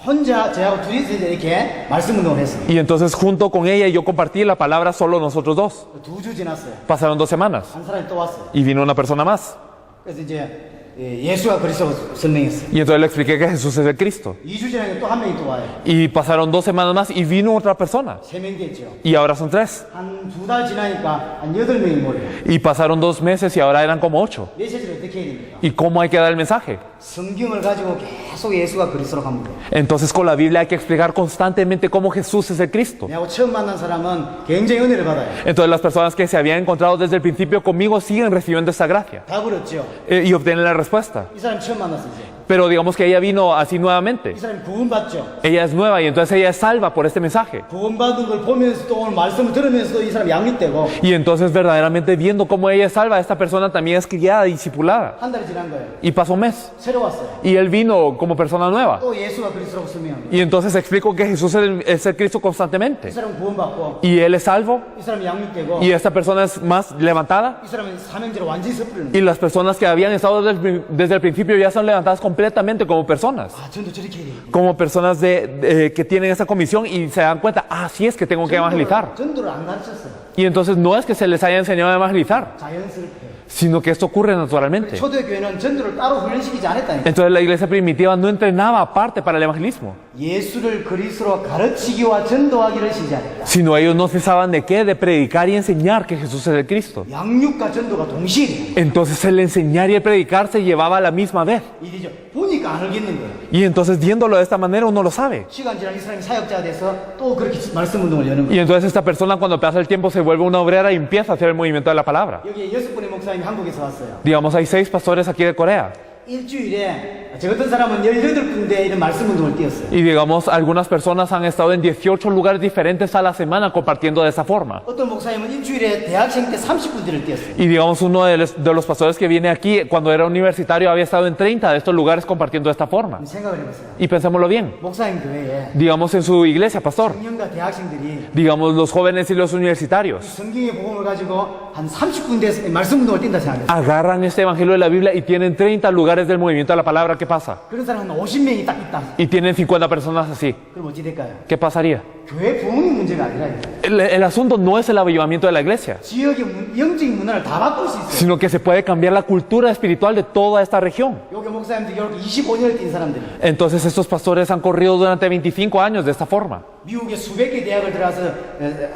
혼자 저하고 둘이서 이제 이렇게 말씀 운동을 했어요. Y entonces junto con ella yo compartí la palabra solo nosotros dos. 2주 지났어요. Pasaron 2 semanas 한 사람이 또 왔어요. y vino una persona más. 그래서 이제 예수가 그리스도라고 설명했어요. Y entonces le expliqué que Jesús es el Cristo. 2주 지나니까 또 한 명이 또 와요. Y pasaron 2 semanas más y vino otra persona. 3명 됐죠. Y ahora son 3. 한 2달 지나니까 한 8명이 모여요. Y pasaron 2 meses y ahora eran como 8. 메시지를 어떻게 해야 됩니까? ¿Y cómo hay que dar el mensaje? 성경을 가지고 계속 예수가 그리스도라고 합니다. Entonces con la Biblia hay que explicar constantemente cómo Jesús es el Cristo. 내하고 처음 만난 사람은 굉장히 은혜를 받아요. Entonces las personas que se habían encontrado desde el principio conmigo siguen recibiendo esta gracia 답을 얻죠. y obtienen la respuesta. 이 사람 처음 만났어 이제. Pero digamos que ella vino así nuevamente. 이 사람이 구원받죠. Ella es nueva y entonces ella es salva por este mensaje. 구원받은 걸 보면서도 오늘 말씀을 들으면서도 이 사람 양육되고 Y entonces verdaderamente viendo cómo ella es salva, esta persona también es criada, discipulada. 한 달이 지난 거예요. Y pasó un mes. 새로 왔어요. Y él vino como persona nueva. 또 예수가 그리스도라고 설명합니다. Y entonces explico que Jesús es el Cristo 이 constantemente. 사람은 구원받고 Y él es salvo. 이 사람이 양육되고 Y esta persona es más levantada. 이 사람은 사명제로 완전히 섭리는 Y las personas que habían estado desde el principio ya son levantadas completamente como personas. 아, 전도 저렇게 해야 돼. Como personas que tienen esa comisión y se dan cuenta, así es que tengo que evangelizar. 전도를 안 가르쳤어요. Y entonces no es que se les haya enseñado a evangelizar, 자연스럽게. sino que esto ocurre naturalmente. 초대교회는 전도를 따로 훈련시키지 않았다니까. Entonces la iglesia primitiva no entrenaba aparte para el evangelismo, 예수를 그리스도로 가르치기와 전도하기를 시작했다. sino ellos no cesaban de qué, de predicar y enseñar que Jesús es el Cristo. 양육과 전도가 동시에 돼요. Entonces el enseñar y el predicar se llevaba a la misma vez. 일이죠. 보니까 안 알겠는 거예요. Y entonces viéndolo de esta manera uno lo sabe. 시간 지난 이 사람이 사역자가 돼서 또 그렇게 말씀 운동을 여는 거예요. Y entonces esta persona cuando pasa el tiempo se vuelve una obrera y empieza a hacer el movimiento de la palabra. 여기 6분의 목사님이 한국에서 왔어요. Digamos, hay 6 pastores aquí de Corea. 일주일에 저 같은 사람은 18군데 이런 말씀 운동을 뛰었어요. Y digamos, algunas personas han estado en 18 lugares diferentes a la semana compartiendo de esa forma. 어떤 목사님은 일주일에 대학생 때 30군데를 뛰었어요. Y digamos, uno de los pastores que viene aquí, cuando era universitario, había estado en 30 de estos lugares compartiendo de esta forma. 생각을 해보세요. Y pensémoslo bien. 목사님 교회에 Digamos, en su iglesia, pastor. 청년과 대학생들이 Digamos, los jóvenes y los universitarios. 성경의 복음을 가지고 한 30군데 말씀 운동을 뛴다 생각해요. Agarran este evangelio de la Biblia y tienen 30 lugares del movimiento de la palabra. ¿Qué pasa? 그런 사람 한 50명이 딱 있다. Y tienen 50 personas así. 그럼 어찌 될까요? ¿Qué pasaría? 교회 부흥이 문제가 아니라 El asunto no es el avivamiento de la iglesia, 지역의 영적인 문화를 다 바꿀 수 있어요. sino que se puede cambiar la cultura espiritual de toda esta región. 여기 목사님들 이렇게 25년을 뛴 사람들이 Entonces estos pastores han corrido durante 25 años de esta forma. 미국의 수백 개 대학을 들어가서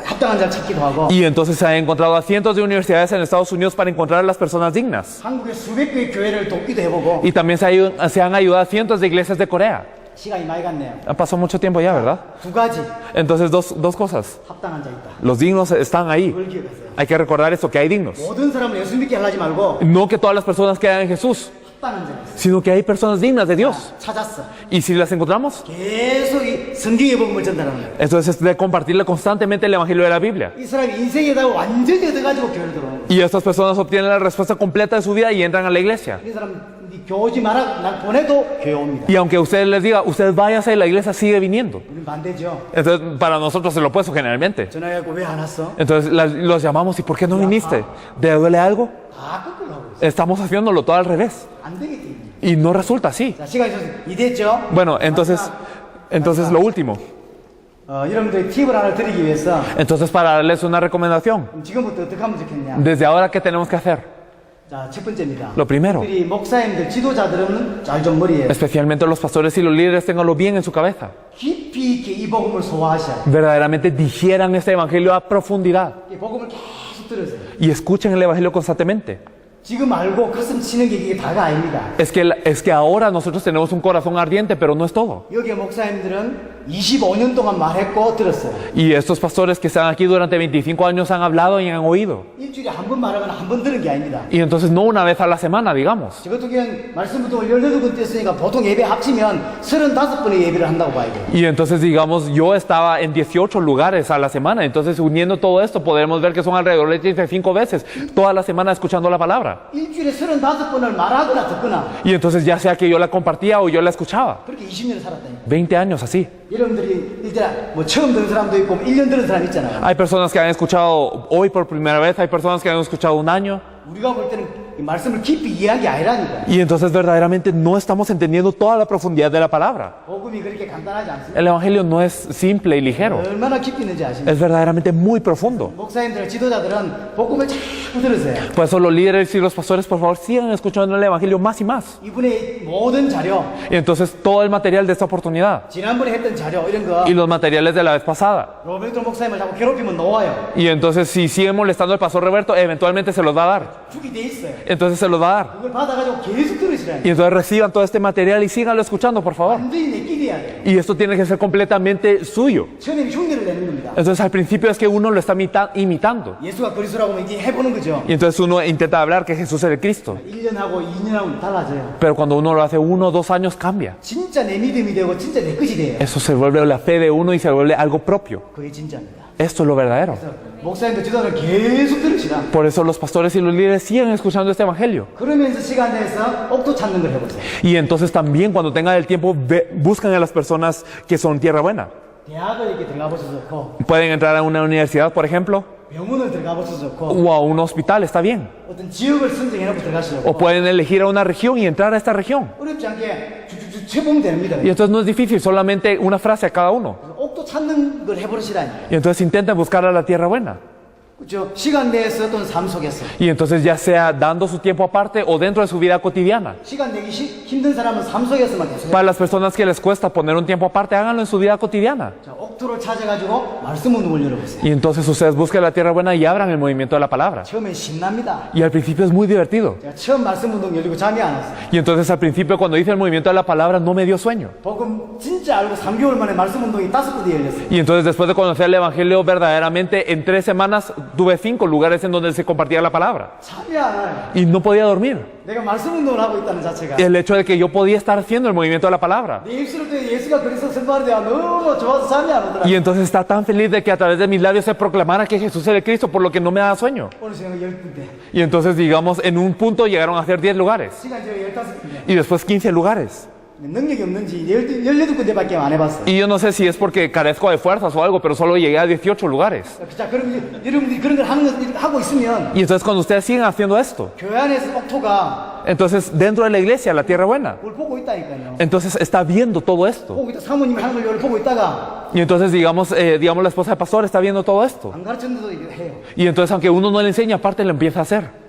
합당한 자를 찾기도 하고 Y entonces se han encontrado a cientos de universidades en Estados Unidos para encontrar a las personas dignas. 한국의 수백 개의 교회를 돕기도 해보고 Y también se han ayudado a cientos de iglesias de Corea. 시간이 많이 갔네요. Pasó mucho tiempo ya, ¿verdad? 두 가지 Entonces dos cosas. 합당한 자 있다. Los dignos están ahí. 그걸 기억하세요. Hay que recordar esto, que hay dignos. 모든 사람을 예수 믿게 하려지 말고 No que todas las personas quedan en Jesús, 합당한 자가 있어요. sino que hay personas dignas de Dios. 찾았어. Y si las encontramos, 계속 이 성경의 복음을 전달하는 거예요. entonces es de compartirle constantemente el Evangelio de la Biblia. 이 사람이 인생에다가 완전히 얻어가지고 교회를 들어오는 거예요. Y estas personas obtienen la respuesta completa de su vida y entran a la iglesia. 이 사람 네 교회 오지 마라 난 보내도 교회 옵니다. Y aunque usted les diga, usted váyase, la iglesia sigue viniendo. 우리는 반대죠. Entonces, para nosotros es lo opuesto generalmente. 전화해갖고 왜 안 왔어? Entonces los llamamos, ¿y por qué no viniste? ¿Te duele algo? 다 거꾸로 하고 있어요. Estamos haciéndolo todo al revés. 안 되기 때문에. Y no resulta así. 자, 시간이 좀 이됐죠? Bueno, entonces lo último. 여러분들이 팁을 하나 드리기 위해서 Entonces, para darles una recomendación, 지금부터 어떻게 하면 좋겠냐? desde ahora, ¿qué tenemos que hacer? 자, 첫 번째입니다. Lo primero. 우리 목사님들, 지도자들은 잘 좀 머리에 Especialmente los pastores y los líderes, ténganlo bien en su cabeza. 깊이 있게 이 복음을 소화하셔야 돼요. Verdaderamente digieran este evangelio a profundidad 이 복음을 계속 들으세요. y escuchen el evangelio constantemente. 지금 알고 가슴 치는 게 이게 다가 아닙니다. Es que ahora nosotros tenemos un corazón ardiente, pero no es todo. 여기 목사님들은 25년 동안 말했고 들었어요. Y estos pastores que están aquí durante 25 años han hablado y han oído. 일주일에 한 번 말하거나 한 번 들은 게 아닙니다. Y entonces no una vez a la semana, digamos. 저 같은 경우는 말씀부터 18번 뛰었으니까 보통 예배 합치면 35번의 예배를 한다고 봐야 돼요. Y entonces, digamos, yo estaba en 18 lugares a la semana. Entonces, uniendo todo esto, podemos ver que son alrededor de 35 veces toda la semana escuchando la palabra. 일주일에 35번을 말하거나 듣거나 Y entonces, ya sea que yo la compartía o yo la escuchaba. 그렇게 20년을 살았다니까. 20 años así. 여러분들이 일단 뭐 처음 들은 사람도 있고 1년 들은 사람 있잖아요. Hay personas que han escuchado hoy por primera vez, hay personas que han escuchado un año. 우리가 볼 때는 이 말씀을 깊이 이해한 게 아니라니까요. Y entonces, verdaderamente, no estamos entendiendo toda la profundidad de la palabra. 복음이 그렇게 간단하지 않습니다. El evangelio no es simple y ligero. 얼마나 깊이 있는지 아십니까? Es verdaderamente muy profundo. 목사님들, 지도자들은 복음을 자꾸 들으세요. Por eso los líderes y los pastores, por favor, sigan escuchando el evangelio más y más. 이분의 모든 자료, Y entonces, todo el material de esta oportunidad 지난번에 했던 자료 이런 거 y los materiales de la vez pasada. 로베르토 목사님을 자꾸 괴롭히면 놓아요. Y entonces, si siguen molestando al pastor Roberto, eventualmente se los va a dar. 죽이 돼 있어요. Entonces se los va a dar. 그걸 받아가지고 계속 들으시라니까. Y entonces reciban todo este material y síganlo escuchando, por favor. 완전히 내끼리야 돼요. Y esto tiene que ser completamente suyo. 처음에 흉내를 내는 겁니다. Entonces, al principio es que uno lo está imitando. 예수가 그리스도라고 하면 이제 해보는 거죠. Y entonces uno intenta hablar que Jesús es el Cristo. 1년하고 2년하고 달라져요. Pero cuando uno lo hace 1 o 2 años, cambia. 진짜 내 믿음이 되고 진짜 내 것이 돼요. Eso se vuelve la fe de uno y se vuelve algo propio. 그게 진짜입니다. Esto es lo verdadero. 그래서 목사님들 지도자를 계속 들으시라. Por eso los pastores y los líderes siguen escuchando este evangelio. 그러면서 시간 내서 옥도 찾는 걸 해보세요. Y entonces también cuando tengan el tiempo, buscan a las personas que son tierra buena. 대학을 이렇게 들어가 보셔서 좋고 Pueden entrar a una universidad, por ejemplo, 병원을 들어가 보셔서 좋고 o a un hospital, está bien. 어떤 지역을 선정해놓고 들어가시고 O pueden elegir a una región y entrar a esta región. 어렵지 않게 쭉쭉쭉 쳐보면 됩니다. Y entonces no es difícil, solamente una frase a cada uno. 그래서 옥도 찾는 걸 해버리시라니. Y entonces intenten buscar a la tierra buena. 그렇죠? 시간 내에서 또는 삶 속에서 Y entonces ya sea dando su tiempo aparte o dentro de su vida cotidiana. 시간 내기 힘든 사람은 삶 속에서만 계속 해요. Para las personas que les cuesta poner un tiempo aparte, háganlo en su vida cotidiana. 자, 옥토를 찾아가지고 말씀 운동을 열어보세요. Y entonces ustedes busquen la tierra buena y abran el movimiento de la palabra. 처음엔 신납니다. Y al principio es muy divertido. 제가 처음 말씀 운동 열리고 잠이 안 왔어요. Y entonces al principio cuando hice el movimiento de la palabra no me dio sueño. 복음 진짜 알고 3개월 만에 말씀 운동이 5군데 열렸어요. Y entonces después de conocer el evangelio verdaderamente, en 3 semanas tuve 5 lugares en donde se compartía la palabra. 잠이 안 와요. Y no podía dormir. 내가 말씀 운동을 하고 있다는 자체가 El hecho de que yo podía estar haciendo el movimiento de la palabra. 내 입술을 때 예수가 그리스도 선포하는데 너무 좋아서 잠이 안 오더라. Y entonces está tan feliz de que a través de mis labios se proclamara que Jesús es el Cristo, por lo que no me da sueño. 오늘 저녁 10군데. Y entonces, digamos, en un punto llegaron a ser 10 lugares. 시간 제가 15군데. Y después 15 lugares. 능력이 없는지 18군데밖에 안 해봤어요. Y yo no sé si es porque carezco de fuerzas o algo, pero solo llegué a 18 lugares. 자, 그럼 이제 여러분들이 그런 걸 하고 있으면 Y entonces cuando ustedes siguen haciendo esto, 교회 안에서 옥토가 entonces dentro de la iglesia, la tierra buena, 뭘 보고 있다니까요. entonces está viendo todo esto. 보고 있다 사모님이 하는 걸 보고 있다가 Y entonces digamos la esposa del pastor está viendo todo esto. 안 가르쳤는데도 이게 해요. Y entonces aunque uno no le enseña, aparte lo empieza a hacer.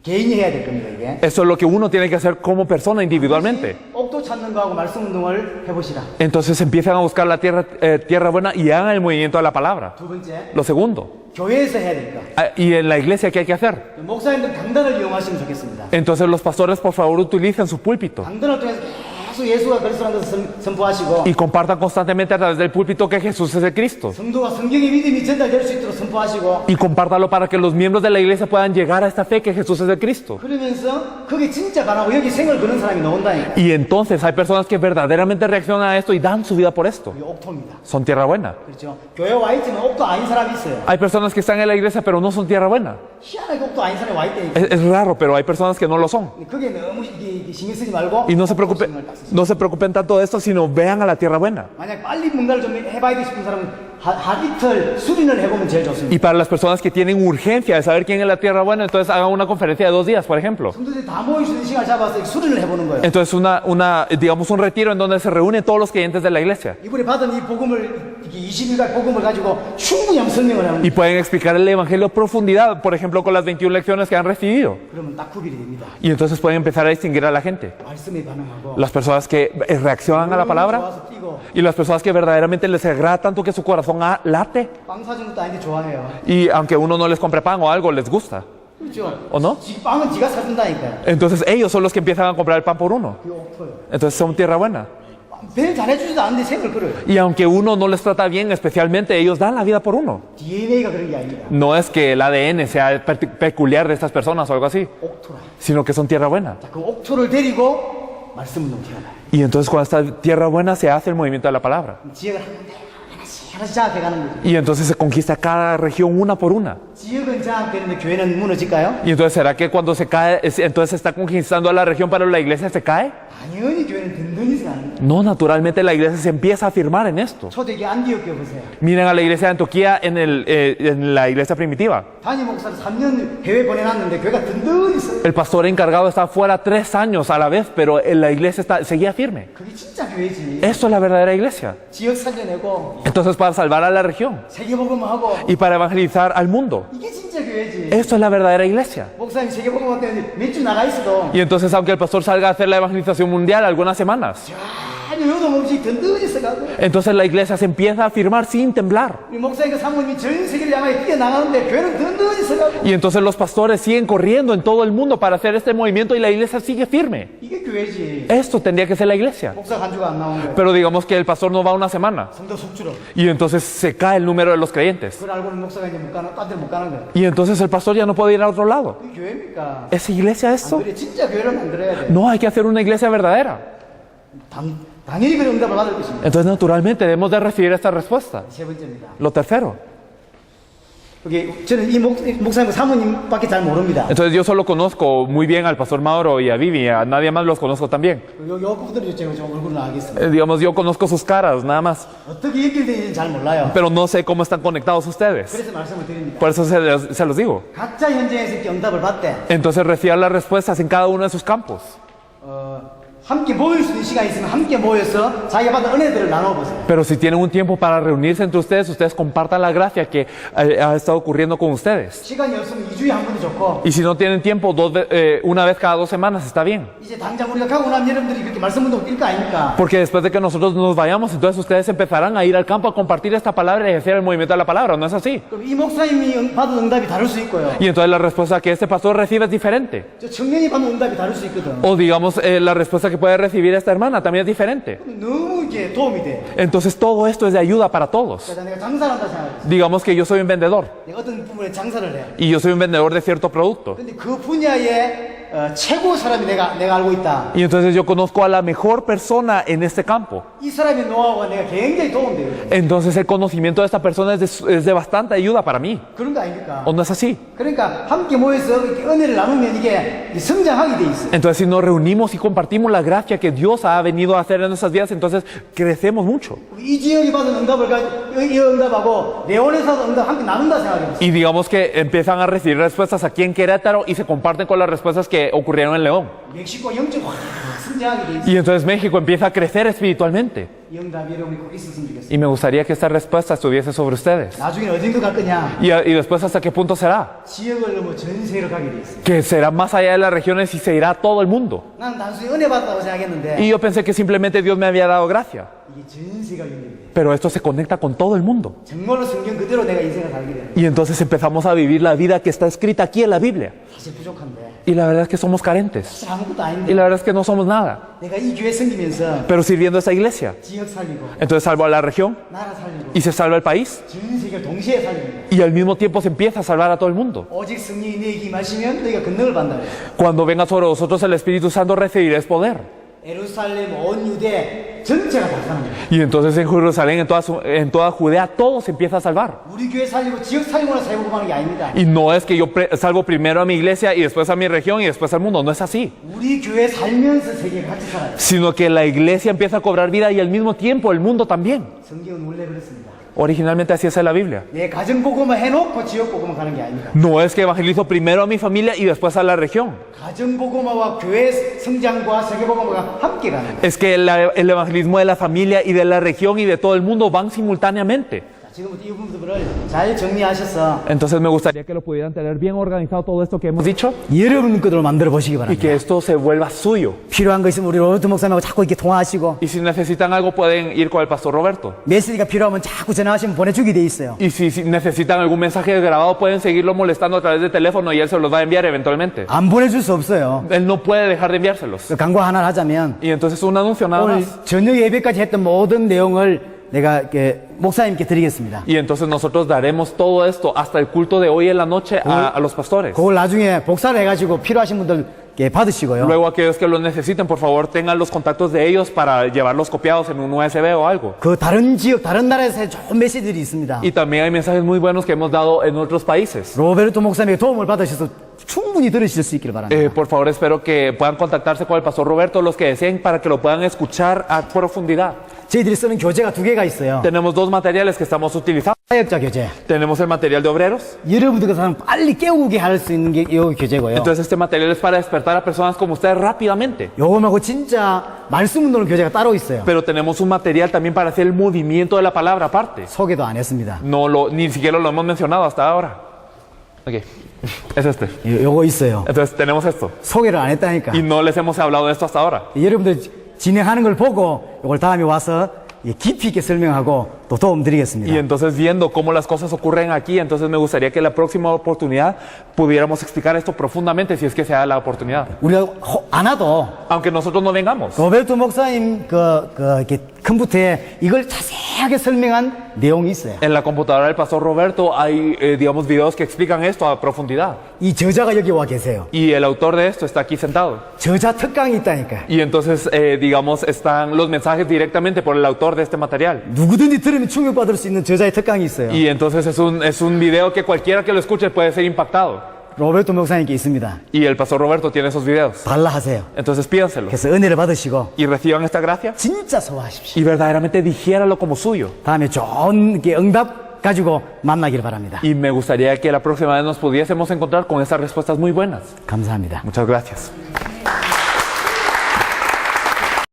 개인이 해야 될 겁니다, 이게. Eso es lo que uno tiene que hacer como persona individualmente. 옥토 찾는 거하고 말씀 운동을 해보시라. Entonces empiezan a buscar la tierra buena y hagan el movimiento de la palabra. 두 번째, Lo segundo, 교회에서 해야 될 거. y en la iglesia, ¿qué hay que hacer? 목사님들 강단을 이용하시면 좋겠습니다. Entonces los pastores, por favor, utilicen su púlpito 강단을 통해서 계속 예수가 그리스도라는 것을 선포하시고 y compartan constantemente a través del púlpito que Jesús es el Cristo. 성도가 성경의 믿음이 전달될 수 있도록 선포하시고 Y compártalo para que los miembros de la iglesia puedan llegar a esta fe que Jesús es el Cristo. 그러면서 그게 진짜 가나고 여기 생을 거는 사람이 나온다니까. Y entonces hay personas que verdaderamente reaccionan a esto y dan su vida por esto. 이게 옥토입니다. Son tierra buena. 그렇죠? 교회 와 있지만 옥토 아닌 사람이 있어요. Hay personas que están en la iglesia pero no son tierra buena. 희한하게 옥토 아닌 사람이 와 있다니까. Es raro, pero hay personas que no lo son. 그게 너무 이게 신경 쓰지 말고 Y no se preocupen tanto de esto, sino vean a la tierra buena. 만약 빨리 뭔가를 좀 해봐야 되고 싶은 사람은 하이틀 수련을 해보면 제일 좋습니다. Y para las personas que tienen urgencia de saber quién es la tierra buena, entonces hagan una conferencia de 2 días, por ejemplo. 성도들이 다 모일 수 있는 시간을 잡아서 수련을 해보는 거예요. Entonces digamos un retiro en donde se reúnen todos los creyentes de la iglesia. 이번에 받은 이 복음을 20일간 복음을 가지고 충분히 한번 설명을 하는 Y 거예요. pueden explicar el evangelio a profundidad, por ejemplo, con las 21 lecciones que han recibido. 그러면 딱 구별이 됩니다. Y entonces pueden empezar a distinguir a la gente. 말씀에 반응하고 Las personas que reaccionan a la palabra 좋아서 뛰고 y las personas que verdaderamente les agrada tanto que su corazón late. 빵 사준 것도 아닌데 좋아해요. Y aunque uno no les compre pan o algo, les gusta. 그렇죠? ¿O no? 빵은 지가 사준다니까요. Entonces ellos son los que empiezan a comprar el pan por uno. 그게 옥토예요. Entonces son tierra buena. 별 잘해주지도 않는데 생을 걸어요. Y aunque uno no les trata bien, especialmente ellos dan la vida por uno. DNA가 그런 게 아닙니다. No es que el ADN sea peculiar de estas personas o algo así, 옥토라. sino que son tierra buena. 자, 그 옥토를 데리고 말씀 운동 태어나요. Y entonces cuando está tierra buena se hace el movimiento de la palabra. 지역을 하나씩 장악해 가는 거죠. Y entonces se conquista cada región una por una. 지역은 장악되는데 교회는 무너질까요? Y entonces ¿será que cuando se cae, entonces se está conquistando a la región pero la iglesia se cae? 당연히 교회는 든든히 가는 거예요. No, naturalmente la iglesia se empieza a afirmar en esto. 초대기 안디옥 보세요. Miren a la iglesia de Antioquía en la iglesia primitiva. 담임 목사를 3년 해외 보내놨는데 교회가 든든히 있어요. El pastor encargado estaba fuera 3 años a la vez, pero la iglesia seguía firme. 그게 진짜 교회지. Esto es la verdadera iglesia. 지역 살려내고 Entonces para salvar a la región 세계복음하고 y para evangelizar al mundo. 이게 진짜 교회지. Esto es la verdadera iglesia. 목사님 세계복음 때문에 몇 주 나가 있어도 Y entonces aunque el pastor salga a hacer la evangelización mundial algunas semanas, 전혀 요동 없이 든든히 써가고 entonces la iglesia se empieza a afirmar sin temblar. 우리 목사님과 사모님이 전 세계를 향하여 뛰어나가는데 교회는 든든히 써가고 Y entonces los pastores siguen corriendo en todo el mundo para hacer este movimiento y la iglesia sigue firme. 이게 교회지. Esto tendría que ser la iglesia. 목사 한 주가 안 나온 거예요. Pero digamos que el pastor no va una semana 성도 속주로. y entonces se cae el número de los creyentes. 그걸 알고는 목사가 이제 못 가는, 딴 데를 못 가는 거예요. Y entonces el pastor ya no puede ir a otro lado. 이게 교회입니까? ¿Es iglesia 안 esto? 그래, 진짜 교회를 만들어야 돼. No, hay que hacer una iglesia verdadera. 당연히 그런 응답을 받을 것입니다. Entonces naturalmente debemos de recibir esta respuesta. 세 번째입니다. Lo tercero. 여기 저는 이 목사님 사모님밖에 잘 모릅니다. Entonces yo solo conozco muy bien al pastor Mauro y a Vivi, a nadie más los conozco también. 요 분들이 제가 좀 얼굴은 알겠습니다. Digamos, yo conozco sus caras, nada más. 어떻게 연결되는지 잘 몰라요. Pero no sé cómo están conectados ustedes. 그래서 말씀을 드립니다. Por eso se los digo. 각자 현장에서 이렇게 응답을 받되 Entonces reciban las respuestas en cada uno de sus campos. 함께 모일 수 있는 시간이 있으면 함께 모여서 자기가 받은 은혜들을 나눠보세요. Pero si tienen un tiempo para reunirse entre ustedes, ustedes compartan la gracia que ha estado ocurriendo con ustedes. 시간이 없으면 2주에 한 번도 좋고 Y si no tienen tiempo, una vez cada 2 semanas está bien. 이제 당장 우리가 가고 나면 여러분들이 그렇게 말씀 운동 뛸 거 아닙니까? Porque después de que nosotros nos vayamos, entonces ustedes empezarán a ir al campo a compartir esta palabra y hacer el movimiento de la palabra, ¿no es así? 그럼 이 목사님이 받은 응답이 다를 수 있고요. Y entonces la respuesta que este pastor recibe es diferente. 저 청년이 받은 응답이 다를 수 있거든. O digamos, la respuesta que puede recibir esta hermana también es diferente. 너무 이게 도움이 돼. Entonces todo esto es de ayuda para todos. 그래서 내가 장사를 한다 생각했어. Digamos que yo soy un vendedor 내가 어떤 부분에 장사를 해. y yo soy un vendedor de cierto producto. 근데 그 분야에 최고 사람이 내가 알고 있다. Y entonces yo conozco a la mejor persona en este campo. 이 사람의 노하우가 내가 굉장히 도움돼요. Entonces el conocimiento de esta persona es de bastante ayuda para mí. 그런 거 아닙니까? ¿O no es así? 그러니까 함께 모여서 이렇게 은혜를 나누면 이게 성장하게 돼 있어요. Entonces si nos reunimos y compartimos la gracia que Dios ha venido a hacer en nuestras vidas, entonces crecemos mucho. 이 지역이 받은 응답을 가지고 이 응답하고 레온에서도 응답 함께 나눈다 생각해요. Y digamos que empiezan a recibir respuestas aquí en Querétaro y se comparten con las respuestas que ocurrieron en León. 멕시코 영적 확 성장하게 돼 있어요. Y entonces México empieza a crecer espiritualmente. 이 응답이 여러분이 꼭 있었으면 좋겠어요. Y me gustaría que esta respuesta estuviese sobre ustedes. 나중에 어디 갈 거냐? Y después hasta qué punto será. 지역을 넘어 전 세계로 가게 돼 있어요. Que será más allá de las regiones y se irá a todo el mundo. 난 단순히 은혜 받았다고 생각했는데 Y yo pensé que simplemente Dios me había dado gracia. 이게 전 세계가 연결돼. Pero esto se conecta con todo el mundo. 정말로 성경 그대로 내가 인생을 살게 되는. Y entonces empezamos a vivir la vida que está escrita aquí en la Biblia. 사실 부족한데. Y la verdad es que somos carentes. 사실 아무것도 Y 아닌데. la verdad es que no somos nada. 내가 이 교회 섬기면서 Pero sirviendo a esta iglesia. 지역 살리고 Entonces salvo a la región 나라 살리고 y se salva el país. 전 세계를 동시에 살립니다. Y al mismo tiempo se empieza a salvar a todo el mundo. 오직 성령이 너에게 임하시면 너희가 권능을 받는다. Cuando venga sobre vosotros el Espíritu Santo recibiréis poder. 예루살렘 온 유대 전체가 다 사는 거예요. Y entonces en Jerusalén, en toda Judea, todo se empieza a salvar. 우리 교회 살리고 지역 살리고나 살고 하는 게 아닙니다. Y no es que yo salvo primero a mi iglesia y después a mi región y después al mundo. No es así. 우리 교회 살면서 세계가 같이 살아요. Sino que la iglesia empieza a cobrar vida y al mismo tiempo el mundo también. 성경은 원래 그렇습니다. Originalmente así es en la Biblia. 내 가정 보고만 해놓고 지역 보고만 가는 게 아닙니다. No es que evangelizo primero a mi familia y después a la región. 가정 보고마와 교회 성장과 세계 보고마가 함께 가는 거예요. Es que el evangelismo de la familia y de la región y de todo el mundo van simultáneamente. 지금부터 이 부분들을 잘 정리하셔서 Entonces me gustaría que lo pudieran tener bien organizado todo esto que hemos dicho 여러분 것으로 만들어 보시기 y 바랍니다. que esto se vuelva suyo. 필요한 거 있으면 우리 로버트 목사님하고 자꾸 이렇게 통화하시고 Y si necesitan algo pueden ir con el pastor Roberto. 메시지가 필요하면 자꾸 전화하시면 보내주게 돼 있어요. Y si necesitan algún mensaje grabado pueden seguirlo molestando a través de teléfono y él se los va a enviar eventualmente. 안 보내줄 수 없어요. Él no puede dejar de enviárselos. 그 광고 하나를 하자면 Y entonces un anuncio nada 오늘 más. 저녁 예배까지 했던 모든 내용을 내가 이렇게 목사님께 드리겠습니다. Y entonces nosotros daremos todo esto hasta el culto de hoy en la noche a los pastores. 그걸 나중에 복사를 해가지고 필요하신 분들 받으시고요. Luego aquellos que lo necesiten, por favor, tengan los contactos de ellos para llevarlos copiados en un USB o algo. 그 다른 지역, 다른 나라에서 좋은 메시지들이 있습니다. Y también hay mensajes muy buenos que hemos dado en otros países. 로베르토 목사님의 도움을 받으셔서 충분히 들으실 수 있기를 바랍니다. Por favor, espero que puedan contactarse con el pastor Roberto, los que deseen, para que lo puedan escuchar a profundidad. 저희들이 쓰는 교재가 두 개가 있어요. Tenemos dos materiales que estamos utilizando. 사역자 교재. Tenemos el material de obreros. 여러분들 같은 빨리 깨우게 할 수 있는 게 이 교재고요. Entonces este material es para despertar a personas como ustedes rápidamente. 요거 말고 진짜 말씀 운동을 교재가 따로 있어요. Pero tenemos un material también para hacer el movimiento de la palabra aparte. 소개도 안 했습니다. Ni siquiera lo hemos mencionado hasta ahora. Ok, es este. 요거 있어요. Entonces tenemos esto. 소개를 안 했다니까. Y no les hemos hablado de esto hasta ahora. 여러분들 진행하는 걸 보고 요걸 다음에 와서 깊이 있게 설명하고 또 도움 드리겠습니다. Y entonces viendo cómo las cosas ocurren aquí, entonces me gustaría que la próxima oportunidad pudiéramos explicar esto profundamente si es que se da la oportunidad. 우리가 안 와도 Aunque nosotros no vengamos. 로베르토 목사님 이렇게 컴퓨터에 이걸 자세하게 설명한 내용이 있어요. En la computadora del pastor Roberto hay, digamos, videos que explican esto a profundidad. 이 저자가 여기 와 계세요. Y el autor de esto está aquí sentado. 저자 특강이 있다니까. Y entonces, digamos, están los mensajes directamente por el autor de este material. 누구든지 들으면 충격받을 수 있는 저자의 특강이 있어요. Y entonces es un video que cualquiera que lo escuche puede ser impactado. 로베르토 목사님께 있습니다. Y el pastor Roberto tiene esos videos. 달라 하세요. Entonces pídanselo. 그래서 은혜를 받으시고 Y reciban esta gracia. 진짜 소화하십시오. Y verdaderamente digiéralo como suyo. 다음에 좋은 응답 가지고 만나길 바랍니다. Y me gustaría que la próxima vez nos pudiésemos encontrar con esas respuestas muy buenas. 감사합니다. Muchas gracias.